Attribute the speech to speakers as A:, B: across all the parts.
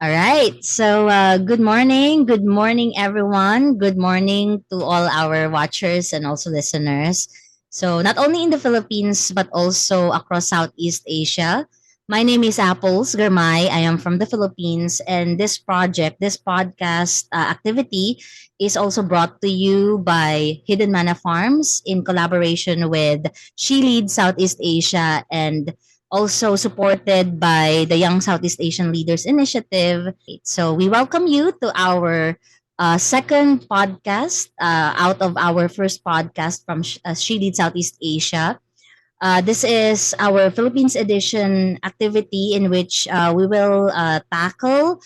A: All right. So, good morning. Good morning, everyone. Good morning to all our watchers and also listeners. So, not only in the Philippines, but also across Southeast Asia. My name is Apples Garmay. I am from the Philippines. And this podcast activity is also brought to you by Hidden Manna Farms in collaboration with She Leads Southeast Asia and also supported by the Young Southeast Asian Leaders Initiative. So we welcome you to our second podcast out of our first podcast from She Leads Southeast Asia. This is our Philippines edition activity in which we will tackle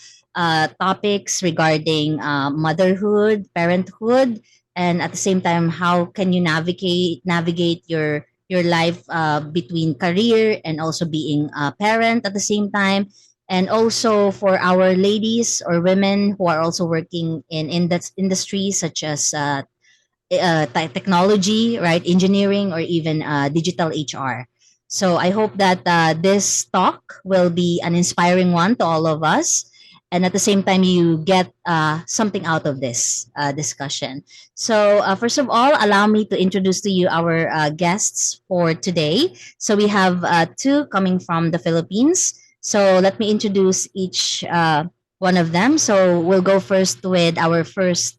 A: topics regarding motherhood, parenthood, and at the same time, how can you navigate your life between career and also being a parent at the same time. And also for our ladies or women who are also working in that industry, such as technology, right, engineering, or even digital HR. So I hope that this talk will be an inspiring one to all of us. And at the same time, you get something out of this discussion. So, first of all, allow me to introduce to you our guests for today. So, we have two coming from the Philippines. So, let me introduce each one of them. So, we'll go first with our first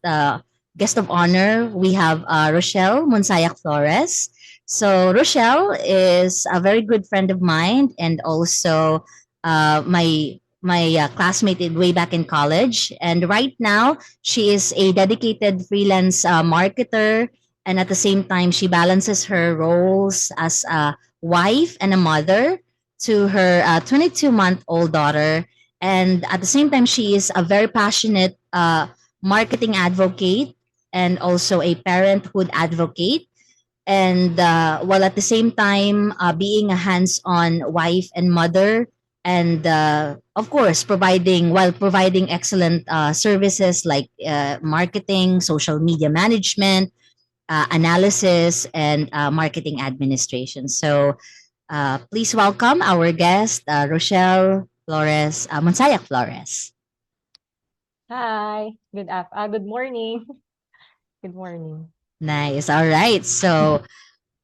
A: guest of honor, we have Rochelle Munsayac-Flores. So Rochelle is a very good friend of mine and also my classmate way back in college. And right now, she is a dedicated freelance marketer. And at the same time, she balances her roles as a wife and a mother to her 22-month-old daughter. And at the same time, she is a very passionate marketing advocate and also a parenthood advocate. And while at the same time being a hands-on wife and mother, and of course providing excellent services like marketing, social media management, analysis, and marketing administration. So please welcome our guest, Rochelle Flores, Monsayac Flores.
B: Hi. Good morning. Good morning.
A: Nice. All right. So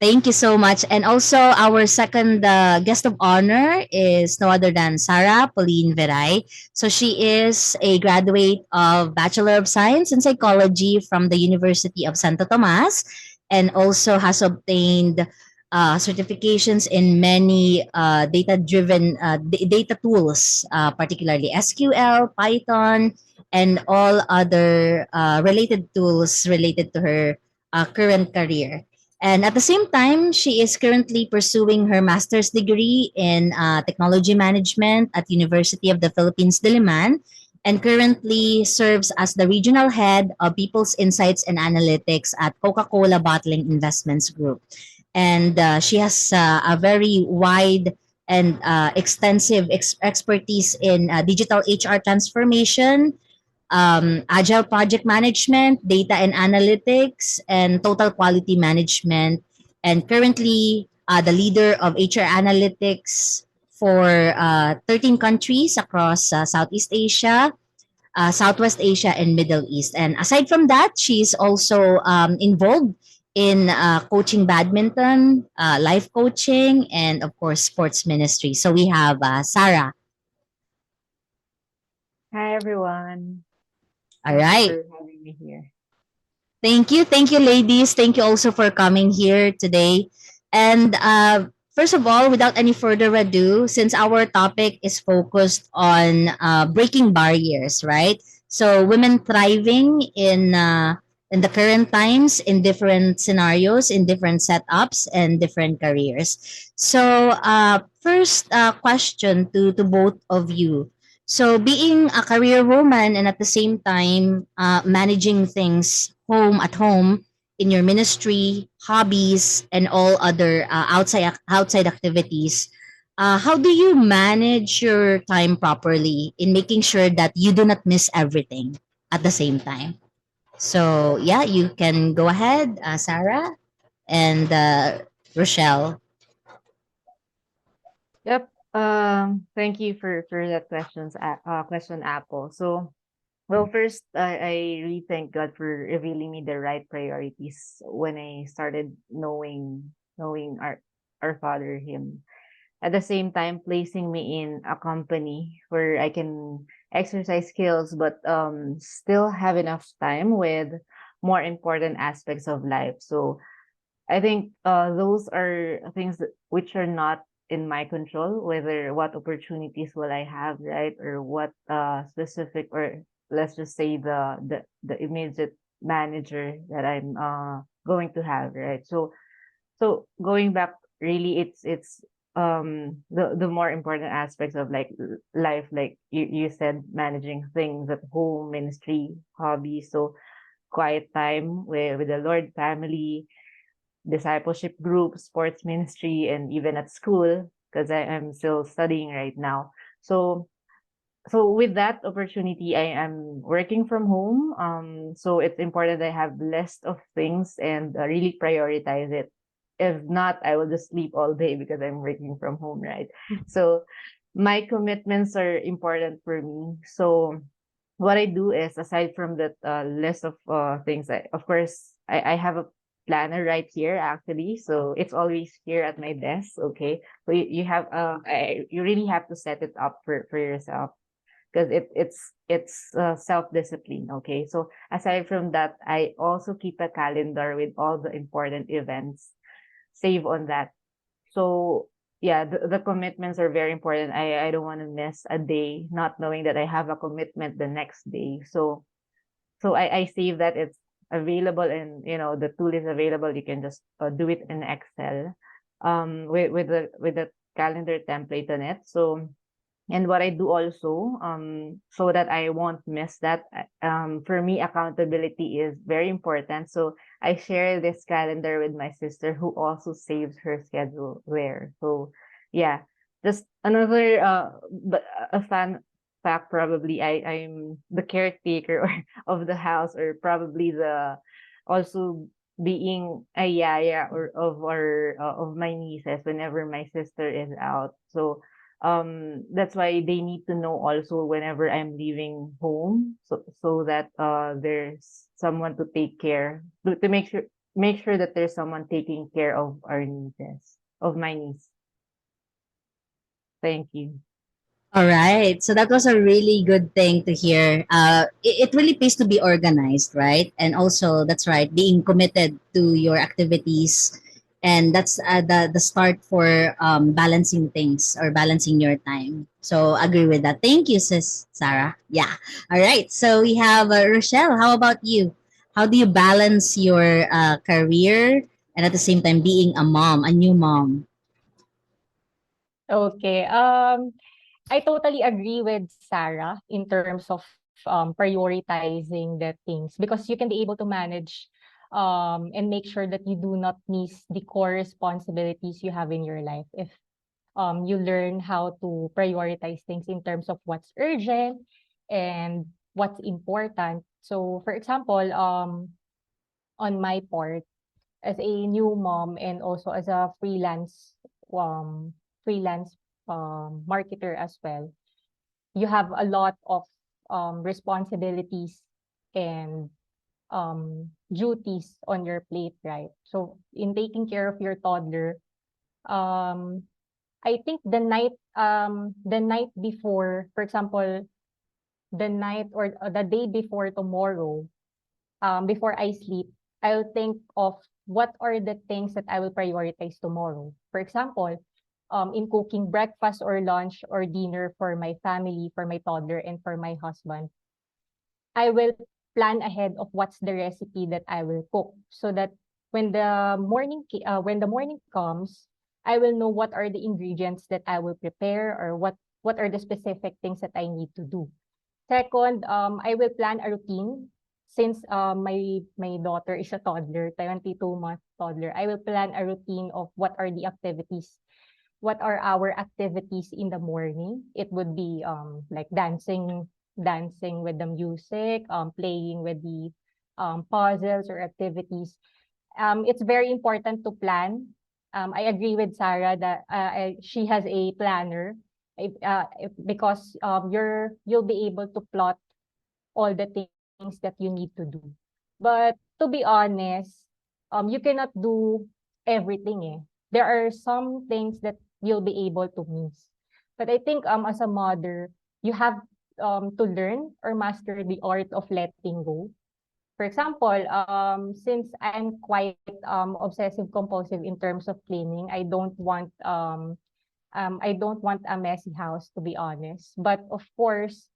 A: thank you so much. And also, our second guest of honor is no other than Pauline Viray. So, she is a graduate of Bachelor of Science in Psychology from the University of Santo Tomas and also has obtained certifications in many data tools, particularly SQL, Python, and all other related tools related to her current career. And at the same time, she is currently pursuing her master's degree in technology management at University of the Philippines, Diliman, and currently serves as the regional head of People's Insights and Analytics at Coca-Cola Bottling Investments Group. And she has a very wide and extensive expertise in digital HR transformation, agile project management, data and analytics, and total quality management. And currently, the leader of HR analytics for 13 countries across Southeast Asia, Southwest Asia, and Middle East. And aside from that, she's also involved in coaching badminton, life coaching, and of course, sports ministry. So we have Sarah.
B: Hi, everyone.
A: All
B: Thank you
A: right.
B: for having me here.
A: Thank you. Thank you, ladies. Thank you also for coming here today. And first of all, without any further ado, since our topic is focused on breaking barriers, right? So women thriving in the current times in different scenarios, in different setups, and different careers. So first question to both of you. So being a career woman and at the same time managing things home in your ministry, hobbies, and all other outside activities, how do you manage your time properly in making sure that you do not miss everything at the same time? So yeah, you can go ahead, Sarah and Rochelle.
B: Yep. Thank you for that question, Apple. So, well, first, I really thank God for revealing me the right priorities when I started knowing our Father, Him. At the same time, placing me in a company where I can exercise skills, but still have enough time with more important aspects of life. So I think those are things which are not in my control, whether what opportunities will I have, right? Or what specific, or let's just say the immediate manager that I'm going to have, right? So going back, really, it's the more important aspects of like life, like you said, managing things at home, ministry, hobbies. So quiet time with the Lord, family, discipleship group, sports ministry, and even at school, because I am still studying right now. So with that opportunity, I am working from home. So it's important that I have list of things and really prioritize it. If not, I will just sleep all day because I'm working from home, right? So my commitments are important for me. So what I do is, aside from that list of things, of course, I have a planner right here actually. So it's always here at my desk. Okay. So you have you really have to set it up for yourself, because it's self-discipline. Okay. So aside from that, I also keep a calendar with all the important events, save on that. So yeah, the commitments are very important. I don't want to miss a day not knowing that I have a commitment the next day. So I save that. It's available, and the tool is available. You can just do it in Excel with the calendar template on it. So, and what I do also, so that I won't miss that, for me, accountability is very important. So I share this calendar with my sister, who also saves her schedule there. So yeah, just another but a fun fact, probably I'm the caretaker of the house, or probably the also being a yaya or of my nieces whenever my sister is out. So that's why they need to know also whenever I'm leaving home, so that there's someone to take care, to make sure that there's someone taking care of our nieces, of my niece. Thank you.
A: All right. So that was a really good thing to hear. It really pays to be organized, right? And also, that's right, being committed to your activities. And that's the start for balancing things or balancing your time. So, agree with that. Thank you, sis Sarah. Yeah. All right. So, we have Rochelle. How about you? How do you balance your career and at the same time being a mom, a new mom?
B: Okay. I totally agree with Sarah in terms of prioritizing the things, because you can be able to manage and make sure that you do not miss the core responsibilities you have in your life if you learn how to prioritize things in terms of what's urgent and what's important. So, for example, on my part, as a new mom and also as a um, freelance marketer as well, you have a lot of responsibilities and duties on your plate, right? So, in taking care of your toddler, um, I think the night before, for example, the night or the day before tomorrow, before I sleep, I'll think of what are the things that I will prioritize tomorrow. For example, in cooking breakfast or lunch or dinner for my family, for my toddler, and for my husband, I will plan ahead of what's the recipe that I will cook, so that when the morning comes, I will know what are the ingredients that I will prepare, or what are the specific things that I need to do. Second, I will plan a routine. Since my daughter is a toddler, 22-month toddler, I will plan a routine of what are the activities. What are our activities in the morning? It would be like dancing with the music, playing with the puzzles or activities. It's very important to plan.
C: I agree with Sarah that she has a planner, because you'll be able to plot all the things that you need to do. But to be honest, you cannot do everything. There are some things that you'll be able to miss. But I think as a mother, you have to learn or master the art of letting go. For example, since I'm quite obsessive compulsive in terms of cleaning, I don't want a messy house, to be honest. But of course,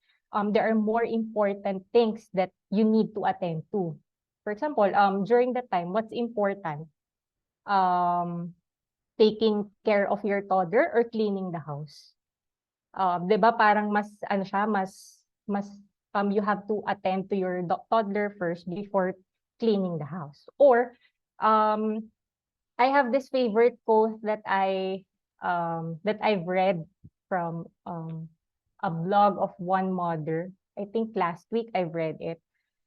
C: there are more important things that you need to attend to. For example, during that time, what's important? Um, Taking care of your toddler or cleaning the house. 'Di ba parang mas ano siya, mas you have to attend to your toddler first before cleaning the house. Or um I have this favorite quote that I've read from a blog of one mother. I think last week I read it.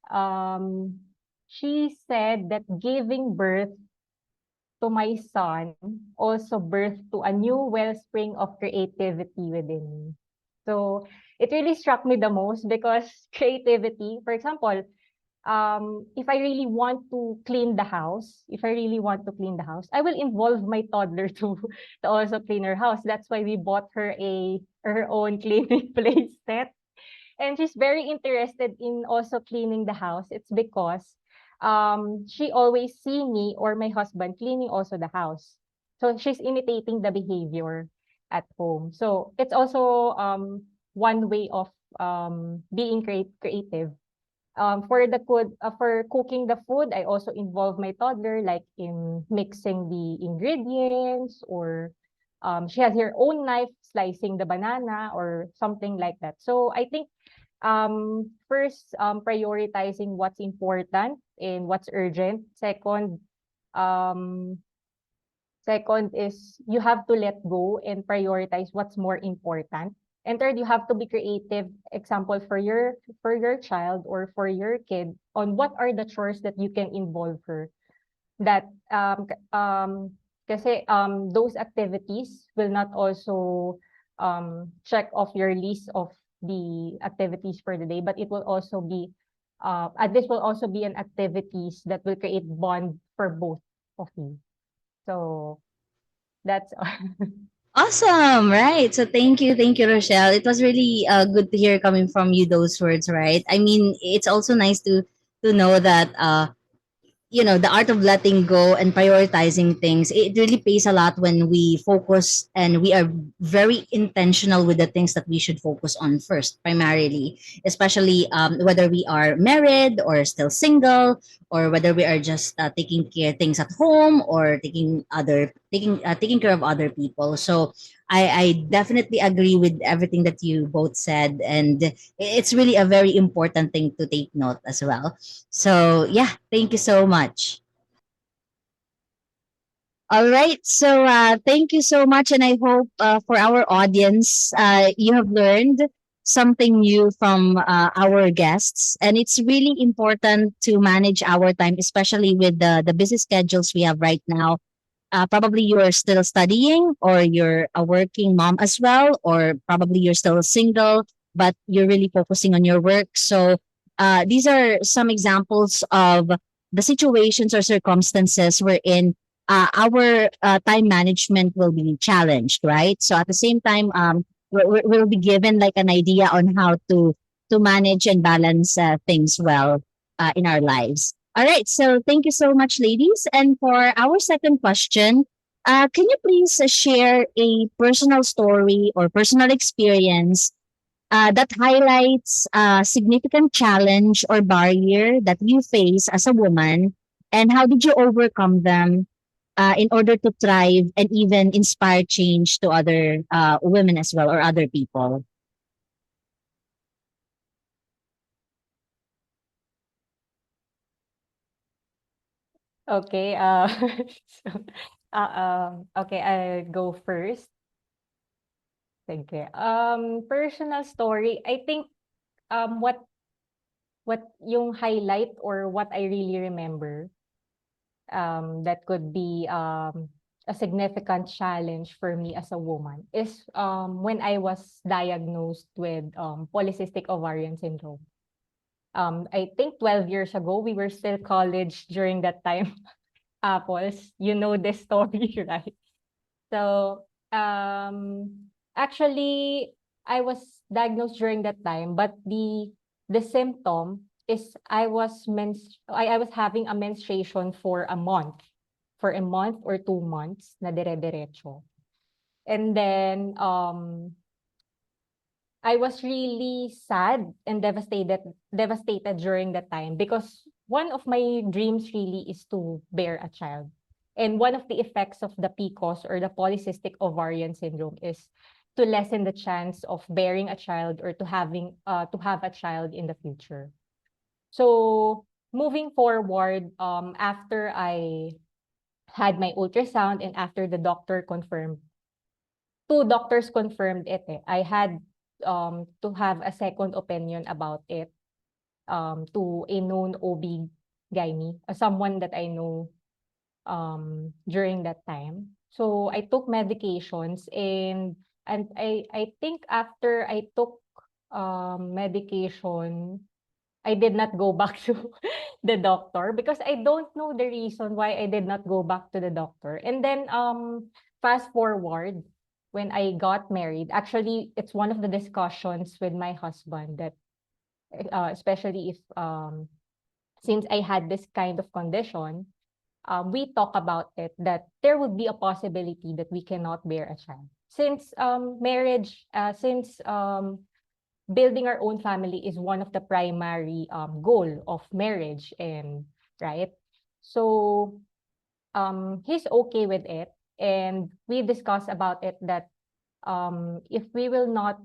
C: Um, she said that giving birth to my son also birthed to a new wellspring of creativity within me. So it really struck me the most because creativity, for example, if I really want to clean the house, I will involve my toddler to also clean her house. That's why we bought her own cleaning play set. And she's very interested in also cleaning the house. It's because she always see me or my husband cleaning also the house. So she's imitating the behavior at home. So it's also one way of being creative. For cooking the food, I also involve my toddler, like in mixing the ingredients, or she has her own knife slicing the banana or something like that. So I think first, prioritizing what's important and what's urgent. Um, second is you have to let go and prioritize what's more important. And third, you have to be creative. Example for your child or for your kid on what are the chores that you can involve her. That kasi those activities will not also check off your list of the activities for the day, but it will also be this will also be an activities that will create bond for both of you. So that's
A: Awesome, right? So thank you, Rochelle. It was really good to hear coming from you those words, right? I mean, it's also nice to know that the art of letting go and prioritizing things, it really pays a lot when we focus and we are very intentional with the things that we should focus on first, primarily, especially whether we are married or still single, or whether we are just taking care things at home, or taking care of other people. So I definitely agree with everything that you both said, and it's really a very important thing to take note as well. So yeah, thank you so much. All right. So thank you so much, and I hope for our audience, you have learned something new from our guests. And it's really important to manage our time, especially with the busy schedules we have right now. Probably you are still studying, or you're a working mom as well, or probably you're still single, but you're really focusing on your work. So these are some examples of the situations or circumstances wherein our time management will be challenged, right? So at the same time, we'll be given like an idea on how to manage and balance things well in our lives. All right. So thank you so much, ladies. And for our second question, can you please share a personal story or personal experience that highlights a significant challenge or barrier that you face as a woman, and how did you overcome them in order to thrive and even inspire change to other women as well, or other people?
C: okay. So, okay, I'll go first. Okay. Personal story. I think what yung highlight or what I really remember that could be a significant challenge for me as a woman is when I was diagnosed with polycystic ovarian syndrome. I think 12 years ago, we were still college during that time. Apples, you know this story, right? So, actually, I was diagnosed during that time, but the symptom is I was having a menstruation for a month or 2 months na dire-diretso. And then, I was really sad and devastated during that time because one of my dreams really is to bear a child. And one of the effects of the PCOS or the polycystic ovarian syndrome is to lessen the chance of bearing a child or to have a child in the future. So moving forward, after I had my ultrasound and after the doctor confirmed, two doctors confirmed it. I had to have a second opinion about it to a known OB-GYN, someone that I know during that time. So I took medications and I think after I took medication, I did not go back to the doctor because I don't know the reason why I did not go back to the doctor. And then fast forward when I got married, actually it's one of the discussions with my husband that especially if since I had this kind of condition, we talk about it that there would be a possibility that we cannot bear a child. Since since building our own family is one of the primary goal of marriage and right. So he's okay with it and we discussed about it that if we will not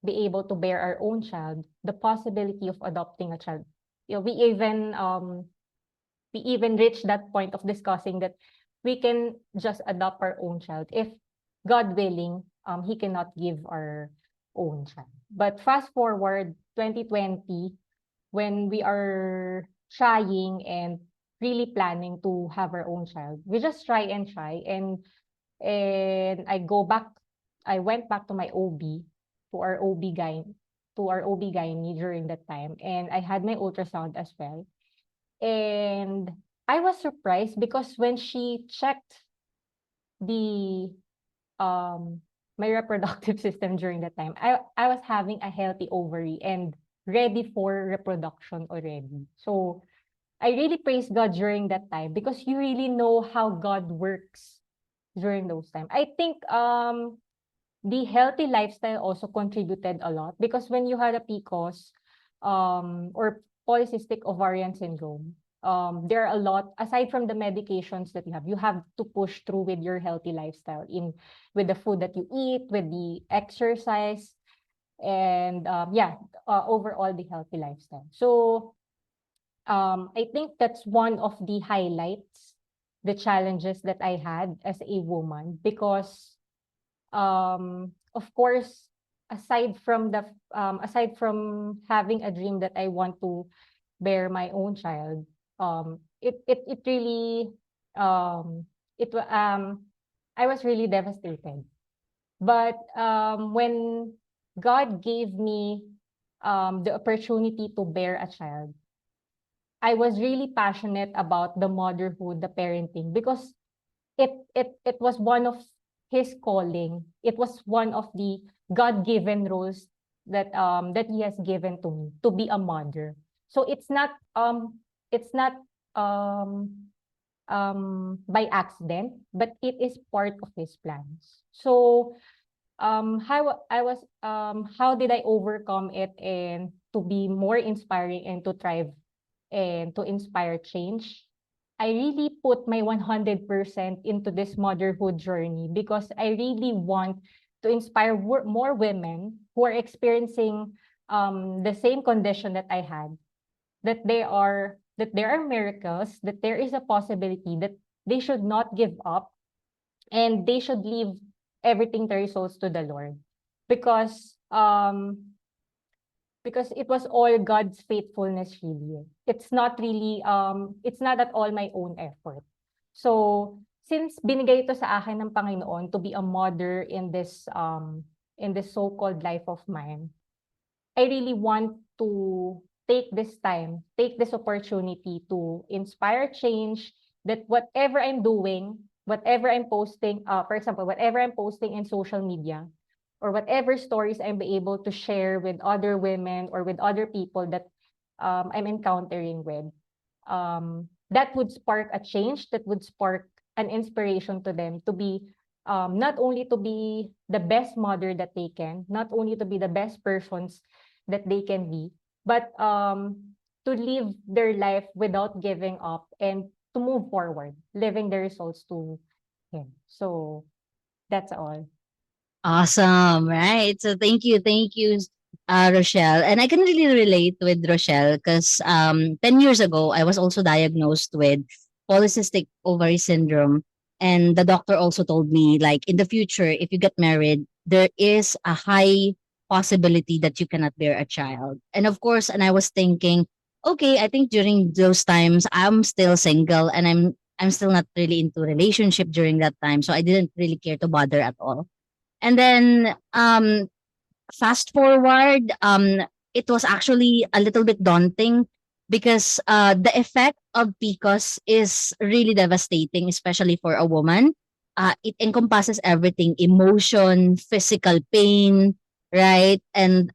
C: be able to bear our own child, the possibility of adopting a child. You know, we even reached that point of discussing that we can just adopt our own child if God willing, he cannot give our own child. But fast forward 2020, when we are trying and really planning to have our own child, we just try and I went back to my OB, to our OB-GYN, to our OB-GYN during that time, and I had my ultrasound as well. And I was surprised because when she checked the my reproductive system during that time, I was having a healthy ovary and ready for reproduction already. So I really praise God during that time because you really know how God works during those time. I think the healthy lifestyle also contributed a lot because when you had a PCOS or polycystic ovarian syndrome, there are a lot aside from the medications that you have to push through with your healthy lifestyle in with the food that you eat, with the exercise, and overall the healthy lifestyle. So I think that's one of the highlights, the challenges that I had as a woman because of course aside from having a dream that I want to bear my own child, it really it wa- I was really devastated. But when God gave me the opportunity to bear a child, I was really passionate about the motherhood, the parenting, because it was one of his calling. It was one of the God-given roles that he has given to me to be a mother. So it's not um by accident, but it is part of his plans. So how did I overcome it and to be more inspiring and to thrive and to inspire change? I really put my 100% into this motherhood journey because I really want to inspire more women who are experiencing the same condition that I had, that there are miracles, that there is a possibility that they should not give up and they should leave everything their souls to the Lord because it was all God's faithfulness really. It's not really it's not at all my own effort. So since binigay ito sa akin ng Panginoon to be a mother in this so-called life of mine, I really want to take this time, take this opportunity to inspire change, that whatever I'm doing, whatever I'm posting, for example, whatever I'm posting in social media, or whatever stories I'm able to share with other women or with other people that I'm encountering with, that would spark a change, that would spark an inspiration to them to be not only to be the best mother that they can, not only to be the best persons that they can be, but to live their life without giving up and to move forward, living the results to him. So that's all.
A: Awesome, right? So thank you, Rochelle. And I can really relate with Rochelle because 10 years ago, I was also diagnosed with polycystic ovary syndrome. And the doctor also told me, like, in the future, if you get married, there is a high possibility that you cannot bear a child. And of course, and I was thinking, okay, I think during those times, I'm still single and I'm still not really into relationship during that time. So I didn't really care to bother at all. And then fast forward, it was actually a little bit daunting because the effect of PCOS is really devastating, especially for a woman. It encompasses everything: emotion, physical pain, right? And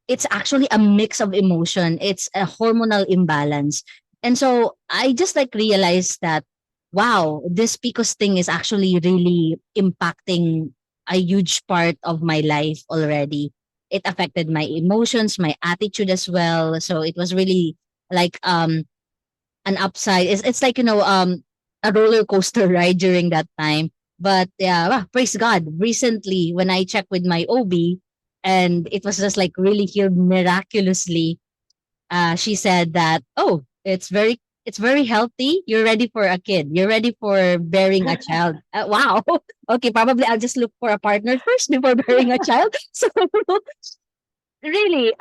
A: it's actually a mix of emotion. It's a hormonal imbalance. And so I just like realized that, wow, this PCOS thing is actually really impacting a huge part of my life already. It affected my emotions, my attitude as well. So it was really like an upside. It's like, a roller coaster ride during that time. But yeah, praise God. Recently when I checked with my OB and it was just like really healed miraculously, she said that, oh, it's very healthy. You're ready for a kid. You're ready for bearing a child. Wow. Okay, probably I'll just look for a partner first before bearing a child. So really,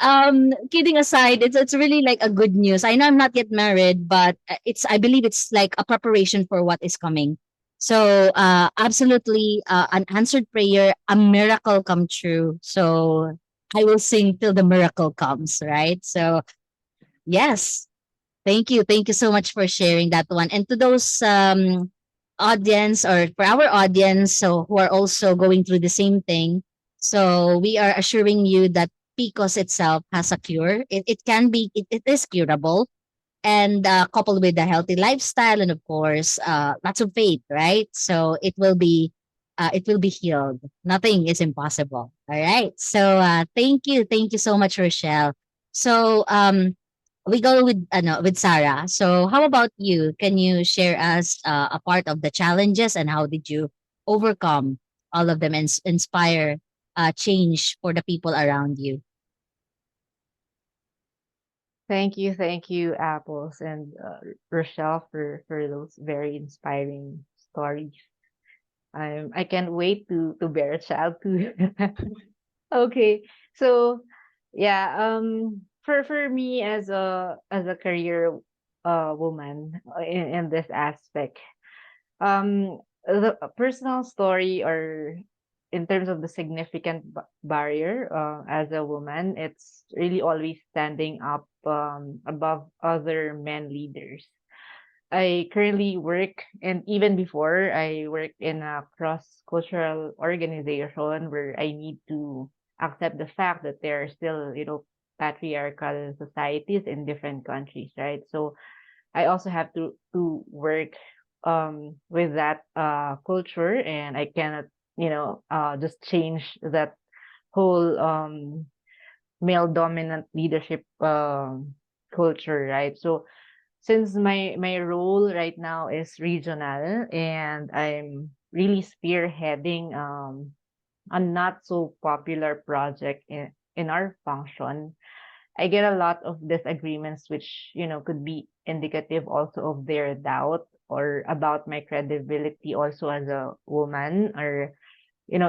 A: kidding aside, it's really like a good news. I know I'm not yet married, but it's I believe it's like a preparation for what is coming. So absolutely, an answered prayer, a miracle come true. So I will sing till the miracle comes, right? So yes. Thank you so much for sharing that one. And to those audience, or for our audience, so who are also going through the same thing, so we are assuring you that PCOS itself has a cure. It can be, it is curable, and coupled with a healthy lifestyle, and of course, lots of faith, right? So it will be healed. Nothing is impossible. All right. So thank you so much, Rochelle. So we go with with Sarah. So how about you? Can you share us a part of the challenges and how did you overcome all of them and inspire change for the people around you?
B: Thank you, Apples and Rochelle for those very inspiring stories. I can't wait to bear a child too. Okay, so yeah, for me as a career woman in this aspect, the personal story, or in terms of the significant barrier as a woman, it's really always standing up above other men leaders. I currently work, and even before, I worked in a cross-cultural organization where I need to accept the fact that there are still, patriarchal societies in different countries, right? So I also have to work with that culture, and I cannot, just change that whole male dominant leadership culture, right? So since my role right now is regional, and I'm really spearheading a not so popular project in our function, I get a lot of disagreements, which could be indicative also of their doubt or about my credibility also as a woman, or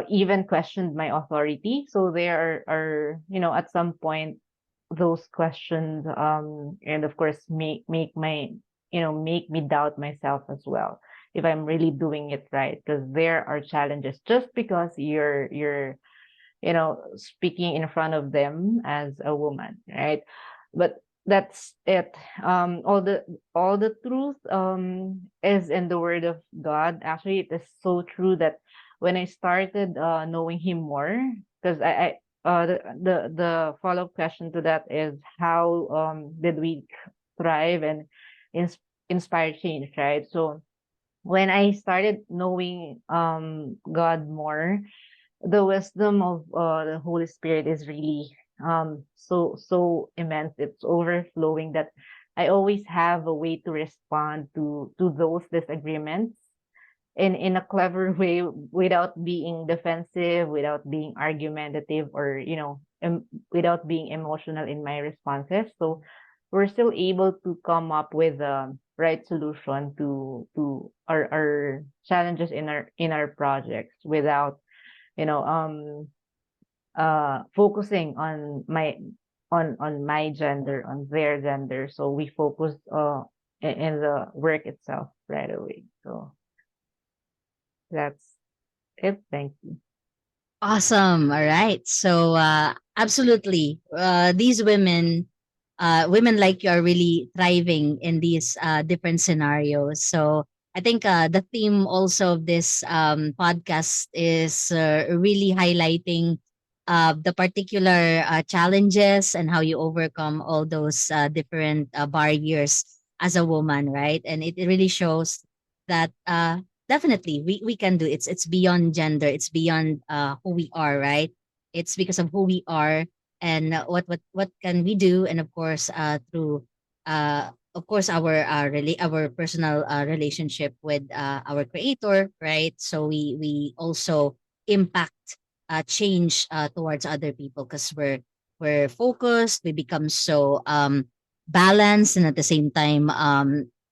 B: even questioned my authority. So there are at some point those questions, and of course make me doubt myself as well. if I'm really doing it right, because there are challenges just because you're speaking in front of them as a woman, right? But that's it. All the truth is in the word of God. Actually, it is so true that when I started knowing him more, because the follow-up question to that is how did we thrive and ins- inspire change, right? So when I started knowing God more, the wisdom of the Holy Spirit is really so immense. It's overflowing that I always have a way to respond to those disagreements in a clever way without being defensive, without being argumentative, or without being emotional in my responses. So we're still able to come up with the right solution to our challenges in our projects without you know focusing on my gender, on their gender. So we focus in the work itself right away. So that's it. Thank you.
A: Awesome. All right. So absolutely, these women like you are really thriving in these different scenarios. So I think the theme also of this podcast is really highlighting the particular challenges and how you overcome all those different barriers as a woman, right? And it really shows that definitely we can do it's beyond gender, it's beyond who we are, right? It's because of who we are and what can we do, and of course through our personal relationship with our creator, right? So we also impact change towards other people because we're focused, we become so balanced, and at the same time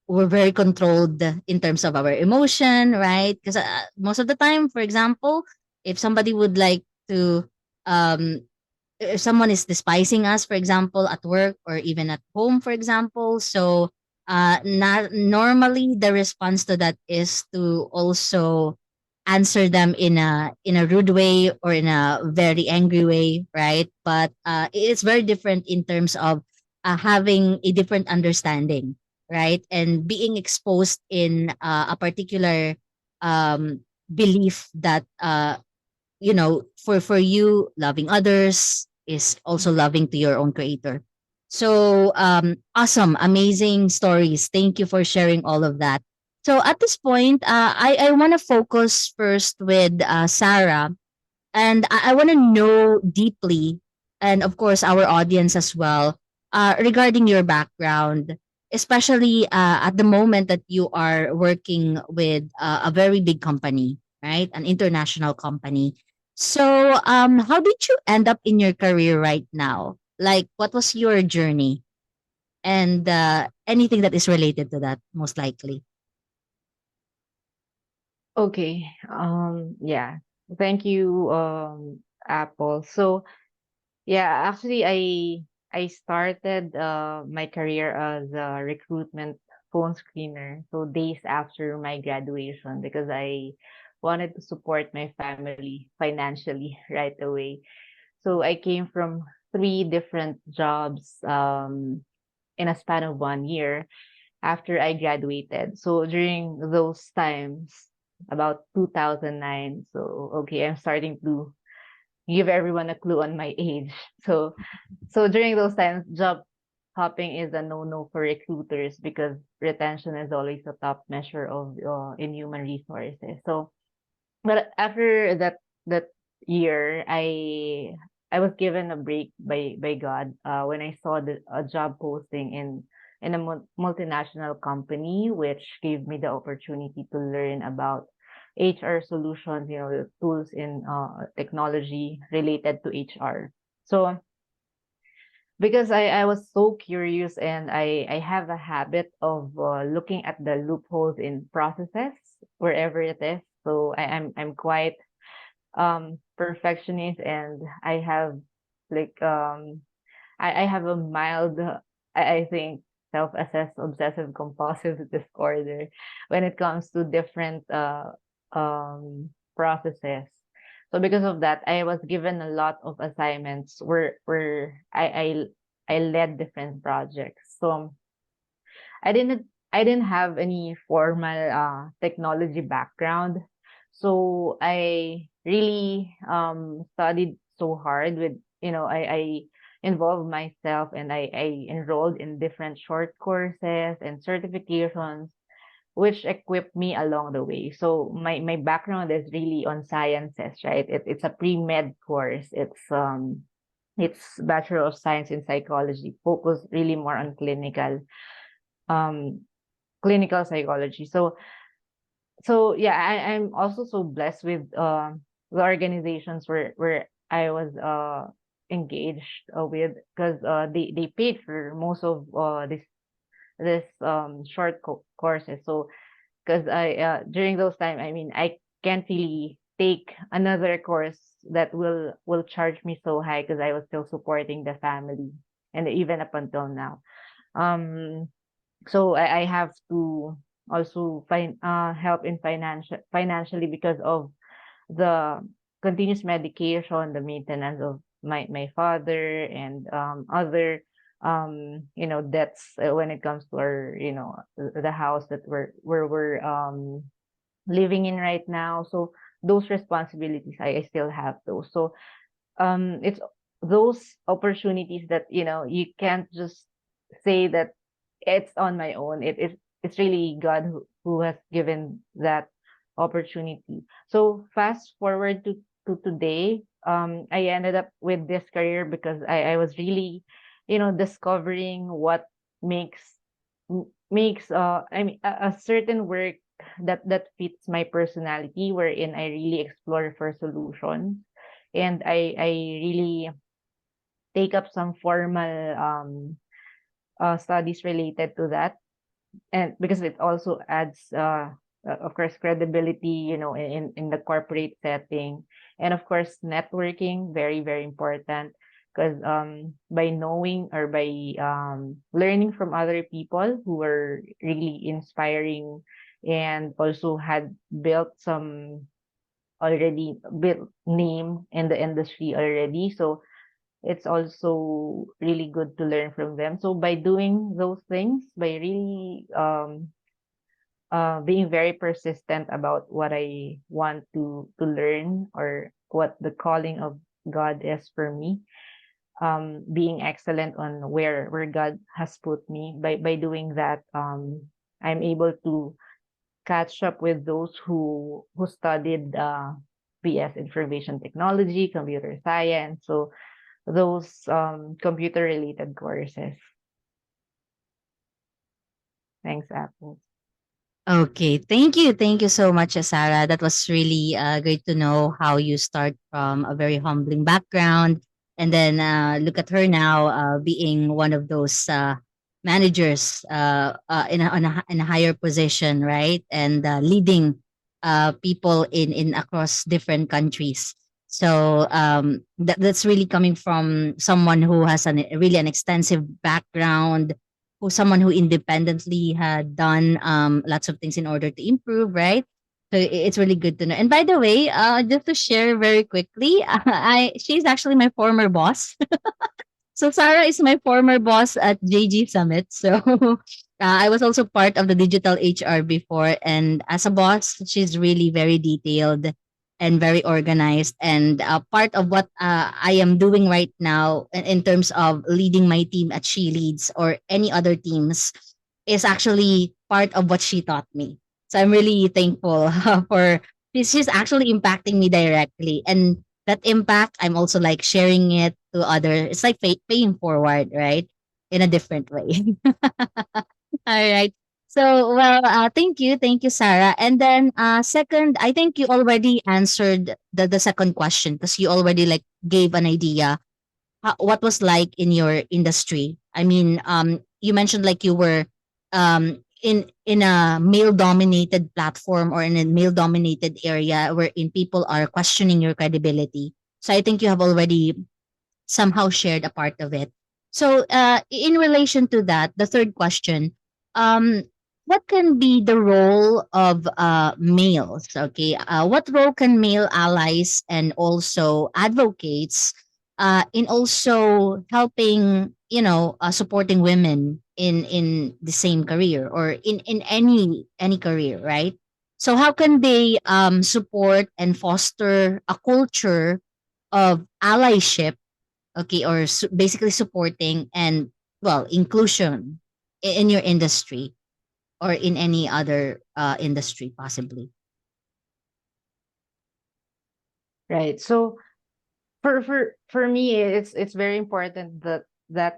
A: we're very controlled in terms of our emotion, right? Because most of the time, for example, if somebody would like to um if someone is despising us, for example, at work or even at home, for example. So, not normally the response to that is to also answer them in a rude way or in a very angry way, right? But it's very different in terms of having a different understanding, right? And being exposed in a particular belief that for you, loving others is also loving to your own creator. So awesome, amazing stories, thank you for sharing all of that. So at this point, I want to focus first with Sarah, and I want to know deeply, and of course our audience as well, regarding your background, especially at the moment that you are working with a very big company, right? An international company. So, how did you end up in your career right now? Like, what was your journey? And anything that is related to that, most likely.
B: Okay. Yeah. Thank you, Apple. So yeah, actually, I started my career as a recruitment phone screener. So days after my graduation, because I wanted to support my family financially right away. So I came from three different jobs in a span of 1 year after I graduated. So during those times, about 2009. So okay, I'm starting to give everyone a clue on my age. So during those times, job hopping is a no-no for recruiters because retention is always a top measure of in human resources. So, but after that year, I was given a break by God when I saw a job posting in a multinational company, which gave me the opportunity to learn about HR solutions, the tools in technology related to HR. So because I was so curious and I have a habit of looking at the loopholes in processes wherever it is. So I'm quite perfectionist, and I have like I have a mild I think self-assess obsessive compulsive disorder when it comes to different processes. So because of that, I was given a lot of assignments where I led different projects. So I didn't I didn't have any formal technology background. So I really studied so hard with, I involved myself, and I enrolled in different short courses and certifications which equipped me along the way. So my background is really on sciences, right? It's a pre-med course. It's Bachelor of Science in Psychology, focused really more on um clinical psychology. So yeah, I'm also so blessed with the organizations where I was engaged with, because they paid for most of this short courses. So because I during those time, I mean, I can't really take another course that will charge me so high, because I was still supporting the family, and even up until now. Um, so I have to also help in financially, because of the continuous medication, the maintenance of my father, and other debts, when it comes to our, the house that we're living in right now. So those responsibilities, I still have those. So it's those opportunities that, you can't just say that it's on my own. It's really God who has given that opportunity. So fast forward to today, I ended up with this career because I was really, discovering what makes makes I mean a certain work that fits my personality, wherein I really explore for solutions, and I really take up some formal studies related to that, and because it also adds of course credibility, in the corporate setting, and of course networking, very very important, because by knowing, or by learning from other people who were really inspiring, and also had built some already built name in the industry already. So it's also really good to learn from them. So by doing those things, by really being very persistent about what I want to learn, or what the calling of God is for me, being excellent on where God has put me, by doing that, I'm able to catch up with those who studied BS Information Technology, Computer Science, so those computer related courses. Thanks, Apple.
A: Okay, thank you. Thank you so much, Sarah. That was really great to know how you start from a very humbling background. And then look at her now being one of those managers in a higher position, right? And leading people in across different countries. So that's really coming from someone who has really an extensive background, who someone who independently had done lots of things in order to improve, right? So it's really good to know. And by the way, just to share very quickly, she's actually my former boss. So Sarah is my former boss at JG Summit. So I was also part of the digital HR before, and as a boss, she's really very detailed and very organized. And part of what I am doing right now in terms of leading my team at She Leads or any other teams is actually part of what she taught me. So I'm really thankful for she's actually impacting me directly, and that impact I'm also like sharing it to other. It's like paying forward, right? In a different way. All right. So, well, thank you, Sarah. And then, second, I think you already answered the second question because you already like gave an idea what was like in your industry. I mean, you mentioned like you were in a male dominated platform or in a male dominated area wherein people are questioning your credibility. So I think you have already somehow shared a part of it. So, in relation to that, the third question, um, what can be the role of males? Okay, what role can male allies and also advocates in also helping, supporting women in the same career or in any career, right? So, how can they support and foster a culture of allyship, okay, or basically supporting and, well, inclusion in your industry or in any other industry possibly?
B: Right. So for me, it's very important that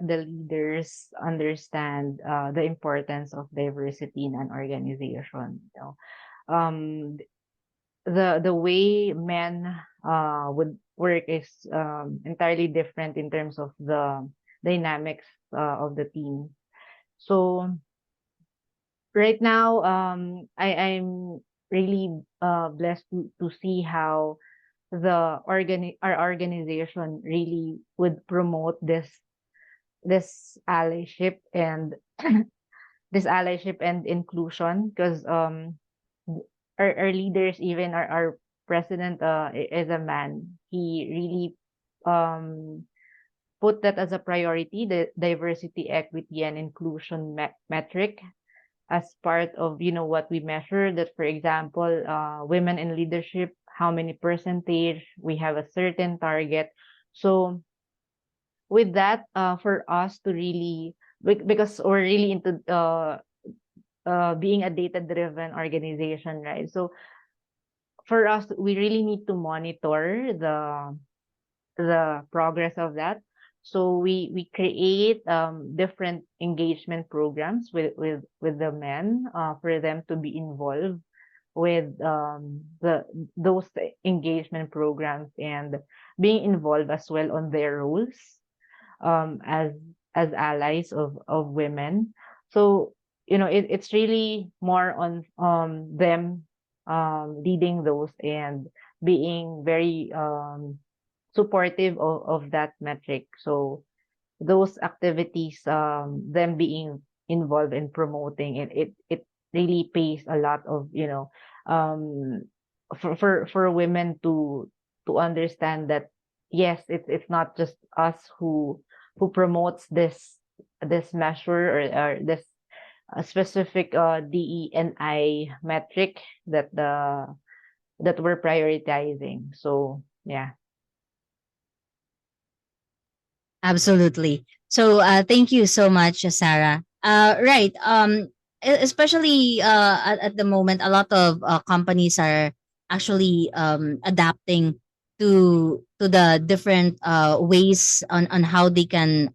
B: the leaders understand the importance of diversity in an organization. Um, the way men would work is entirely different in terms of the dynamics of the team. So right now, I'm really blessed to see how our organization really would promote this allyship and this allyship and inclusion, because our leaders, even our president, is a man. He really um put that as a priority, the diversity, equity, and inclusion metric, as part of what we measure. That, for example, women in leadership, how many percentage, we have a certain target. So with that, for us to really, because we're really into being a data driven organization, right? So for us, we really need to monitor the progress of that. So we create different engagement programs with the men, for them to be involved with those engagement programs, and being involved as well on their roles um as as allies of women. So it's really more on them leading those and being very supportive of that metric. So those activities, them being involved in promoting it, it really pays a lot of, um, for women to understand that yes, it's not just us who promotes this measure, or this specific DE&I metric that we're prioritizing. So yeah.
A: Absolutely. So, thank you so much, Sarah. Right. Especially at the moment, a lot of companies are actually adapting to the different ways on how they can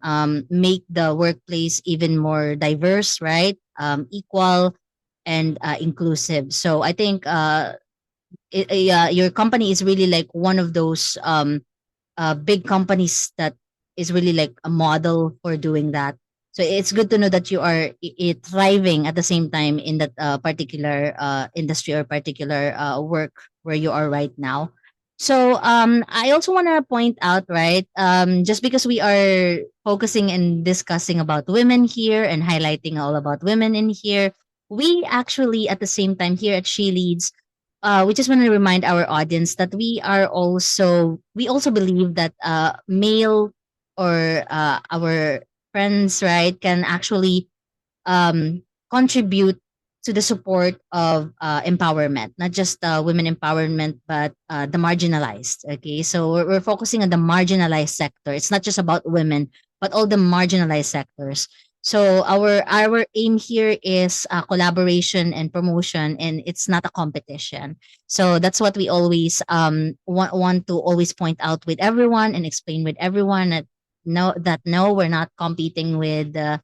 A: make the workplace even more diverse, right? Equal and inclusive. So, I think your company is really like one of those big companies that is really like a model for doing that. So it's good to know that you are thriving at the same time in that particular industry or particular work where you are right now. So I also want to point out, right? Just because we are focusing and discussing about women here and highlighting all about women in here, we actually at the same time here at She Leads, we just want to remind our audience that we also believe that male or our friends, right, can actually um, contribute to the support of empowerment, not just women empowerment, but the marginalized. Okay, so we're focusing on the marginalized sector. It's not just about women, but all the marginalized sectors. So our aim here is collaboration and promotion, and it's not a competition. So that's what we always want to always point out with everyone and explain with everyone that no, we're not competing with uh,